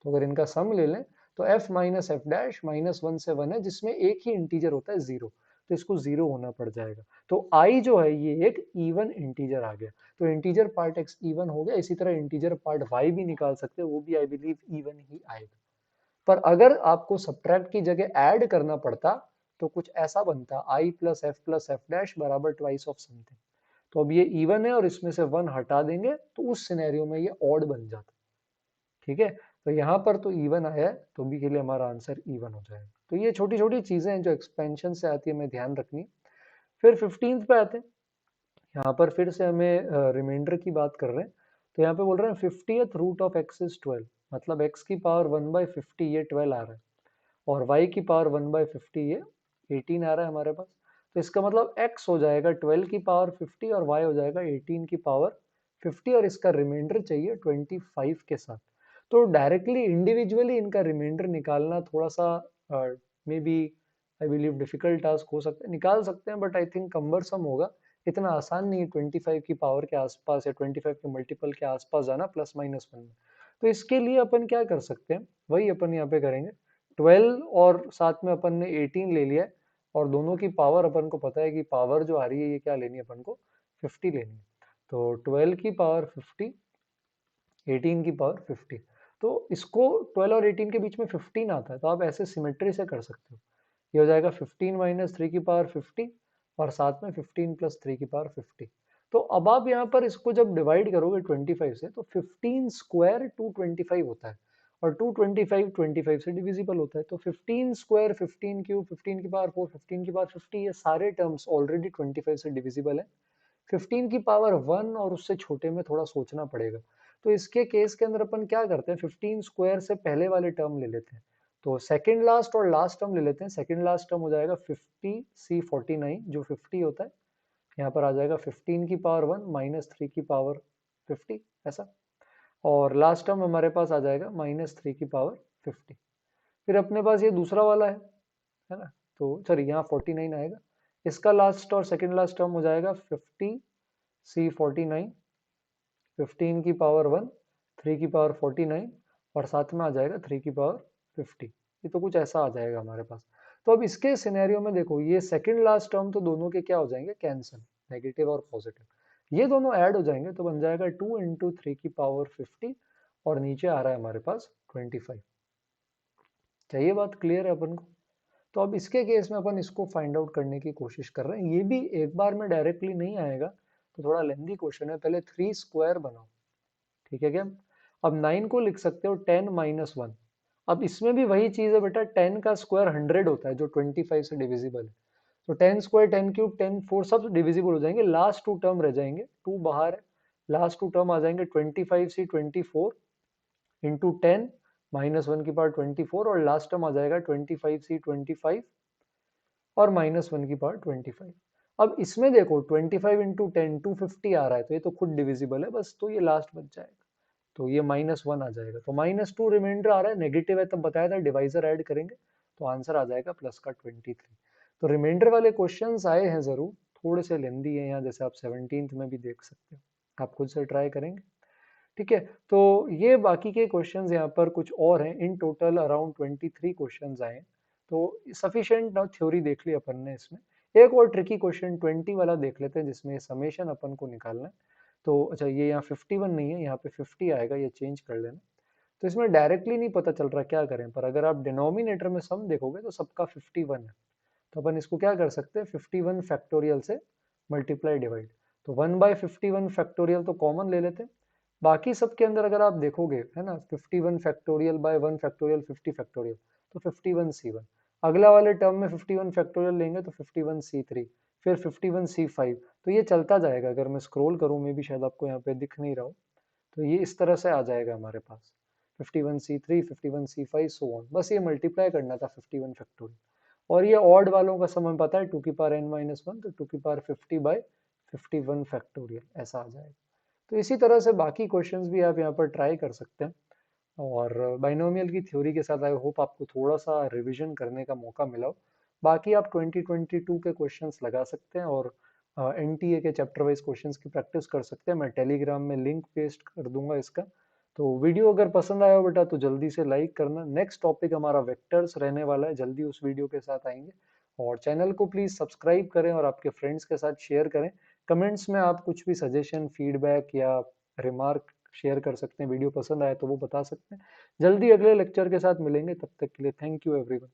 Speaker 1: तो अगर इनका सम ले लें तो एफ माइनस एफ डैश -1 से 1 है, जिसमें एक ही इंटीजर होता है 0, तो इसको 0 होना पड़ जाएगा। तो आई जो है ये एक इवन इंटीजर आ गया। तो इंटीजर पार्ट एक्स इवन हो गया, इसी तरह इंटीजर पार्ट वाई भी निकाल सकते हैं, वो भी आई बिलीव इवन ही आएगा। पर अगर आपको सब्ट्रैक्ट की जगह ऐड करना पड़ता तो कुछ ऐसा बनता, आई प्लस एफ डैश बराबर ट्वाइस ऑफ समथिंग। तो अब ये इवन है और इसमें से 1 हटा देंगे तो उस सिनेरियो में ये ऑड बन जाता। ठीक है, तो यहाँ पर तो इवन आया है, तो बी के लिए हमारा आंसर इवन हो जाएगा। तो ये छोटी छोटी चीजें हैं जो एक्सपेंशन से आती है, हमें ध्यान रखनी है। फिर 15th पे आते हैं। यहाँ पर फिर से हमें रिमाइंडर की बात कर रहे हैं। तो यहाँ पे बोल रहे हैं 50th root of x is 12, मतलब एक्स की पावर 1/50 ये 12 आ रहा है, और y की पावर 1/50 ये 18 आ रहा है हमारे पास। तो इसका मतलब x हो जाएगा 12 की पावर 50 और y हो जाएगा 18 की पावर 50, और इसका रिमाइंडर चाहिए 25 के साथ। तो डायरेक्टली इंडिविजुअली इनका रिमाइंडर निकालना थोड़ा सा may be I believe difficult task हो सकता है, निकाल सकते हैं बट आई थिंक कम्बरसम होगा। इतना आसान नहीं है 25 की पावर के आसपास या 25 के मल्टीपल के आसपास जाना +-1 में। तो इसके लिए अपन क्या कर सकते हैं, वही अपन यहाँ पे करेंगे। 12 और साथ में अपन ने 18 ले लिया है, और दोनों की पावर अपन को पता है कि पावर जो आ रही है ये क्या लेनी है अपन को, 50 लेनी है। तो 12 की पावर 50, 18 की पावर 50। तो इसको 12 और 18 के बीच में 15 आता है, तो आप ऐसे सिमेट्री से कर सकते हो। ये हो जाएगा 15 माइनस 3 की पावर 50, और साथ में 15 प्लस 3 की पावर 50। तो अब आप यहाँ पर इसको जब डिवाइड करोगे 25 से, तो 15 स्क्वायर 225 होता है, और 225 25 से डिविजिबल होता है। तो 15 स्क्वायर 15 क्यूब 15 की पावर 4 15 की पावर 50, ये सारे टर्म्स ऑलरेडी 25 से डिविजिबल है। 15 की पावर 1 और उससे छोटे में थोड़ा सोचना पड़ेगा। तो इसके केस के अंदर अपन क्या करते हैं, 15 स्क्वायर से पहले वाले टर्म ले लेते हैं। तो सेकंड लास्ट और लास्ट टर्म ले लेते हैं। सेकंड लास्ट टर्म हो जाएगा 50c49, जो 50 होता है, यहाँ पर आ जाएगा 15 की पावर 1 माइनस 3 की पावर 50, ऐसा। और लास्ट टर्म हमारे पास आ जाएगा -3 की पावर 50। फिर अपने पास ये दूसरा वाला है ना, तो सॉरी यहाँ 49 आएगा। इसका लास्ट और सेकंड लास्ट टर्म हो जाएगा 50c49, 15 की पावर 1, 3 की पावर 49, और साथ में आ जाएगा 3 की पावर 50। ये तो कुछ ऐसा आ जाएगा हमारे पास। तो अब इसके सिनेरियो में देखो, ये सेकंड लास्ट टर्म तो दोनों के क्या हो जाएंगे, कैंसिल, नेगेटिव और पॉजिटिव ये दोनों ऐड हो जाएंगे, तो बन जाएगा 2 इंटू 3 की पावर 50, और नीचे आ रहा है हमारे पास 25। क्या ये बात क्लियर है अपन को? तो अब इसके केस में अपन इसको फाइंड आउट करने की कोशिश कर रहे हैं। ये भी एक बार में डायरेक्टली नहीं आएगा, तो थोड़ा लेंदी क्वेश्चन है। पहले 3 स्क्वायर बनाओ, ठीक है क्या? अब 9 को लिख सकते हो 10 माइनस 1। अब इसमें भी वही चीज है बेटा, 10 का स्क्वायर 100 होता है, जो 25 से डिविजिबल है। तो 10 स्क्वायर, 10 क्यूब, 10 4 सब डिविजिबल हो जाएंगे। लास्ट टू टर्म रह जाएंगे, 2 बाहर है, लास्ट टू टर्म आ जाएंगे 25c24 इंटू 10 -1 की पावर 24, और लास्ट टर्म आ जाएगा 25c25 और -1 की पावर 25। अब इसमें देखो 25 इंटू 10 250 आ रहा है, तो ये तो खुद डिविजिबल है बस, तो ये लास्ट बच जाएगा, तो ये -1 आ जाएगा। तो -2 रिमाइंडर आ रहा है, नेगेटिव है तब बताया था, डिवाइजर ऐड करेंगे तो आंसर आ जाएगा प्लस का 23। तो रिमाइंडर वाले क्वेश्चंस आए हैं जरूर, थोड़े से लेंदी है यहाँ, जैसे आप 17th में भी देख सकते हो, आप खुद से ट्राई करेंगे, ठीक है। तो ये बाकी के क्वेश्चंस यहाँ पर कुछ और हैं, इन टोटल अराउंड 23 क्वेश्चंस आए हैं। तो सफिशिएंट थ्योरी देख ली अपन ने इसमें। एक और ट्रिकी क्वेश्चन 20 वाला देख लेते हैं, जिसमें समेशन अपन को निकालना है। तो अच्छा, ये यहाँ 51 नहीं है, यहाँ पे 50 आएगा, ये चेंज कर लेना। तो इसमें डायरेक्टली नहीं पता चल रहा क्या करें, पर अगर आप डिनोमिनेटर में सम देखोगे तो सबका 51 है। तो अपन इसको क्या कर सकते हैं, 51 फैक्टोरियल से मल्टीप्लाई डिवाइड। तो 1/51 फैक्टोरियल तो कॉमन ले लेते हैं। बाकी सबके अंदर अगर आप देखोगे, है ना, 51 फैक्टोरियल बाय 1 फैक्टोरियल 50 फैक्टोरियल, तो 51c1। अगला वाले टर्म में 51 फैक्टोरियल लेंगे तो 51c3, फिर 51c5। तो ये चलता जाएगा। अगर मैं स्क्रॉल करूं, में भी शायद आपको यहाँ पे दिख नहीं रहा हो, तो ये इस तरह से आ जाएगा हमारे पास 51c3 51c5 सो ऑन। बस ये मल्टीप्लाई करना था 51 फैक्टोरियल। और ये ऑड वालों का समय पता है, 2 की पावर n-1, तो 2 की पावर 50 बाय 51 फैक्टोरियल ऐसा आ जाएगा। तो इसी तरह से बाकी क्वेश्चंस भी आप यहाँ पर ट्राई कर सकते हैं। और बाइनोमियल की थ्योरी के साथ आई होप आपको थोड़ा सा रिवीजन करने का मौका मिला हो। बाकी आप 2022 के क्वेश्चंस लगा सकते हैं, और एनटीए के चैप्टर वाइज क्वेश्चंस की प्रैक्टिस कर सकते हैं। मैं टेलीग्राम में लिंक पेस्ट कर दूंगा इसका। तो वीडियो अगर पसंद आया हो बेटा, तो जल्दी से लाइक करना। नेक्स्ट टॉपिक हमारा वेक्टर्स रहने वाला है, जल्दी उस वीडियो के साथ आएंगे। और चैनल को प्लीज सब्सक्राइब करें और आपके फ्रेंड्स के साथ शेयर करें। कमेंट्स में आप कुछ भी सजेशन, फीडबैक या रिमार्क शेयर कर सकते हैं। वीडियो पसंद आए तो वो बता सकते हैं। जल्दी अगले लेक्चर के साथ मिलेंगे, तब तक के लिए थैंक यू एवरीवन।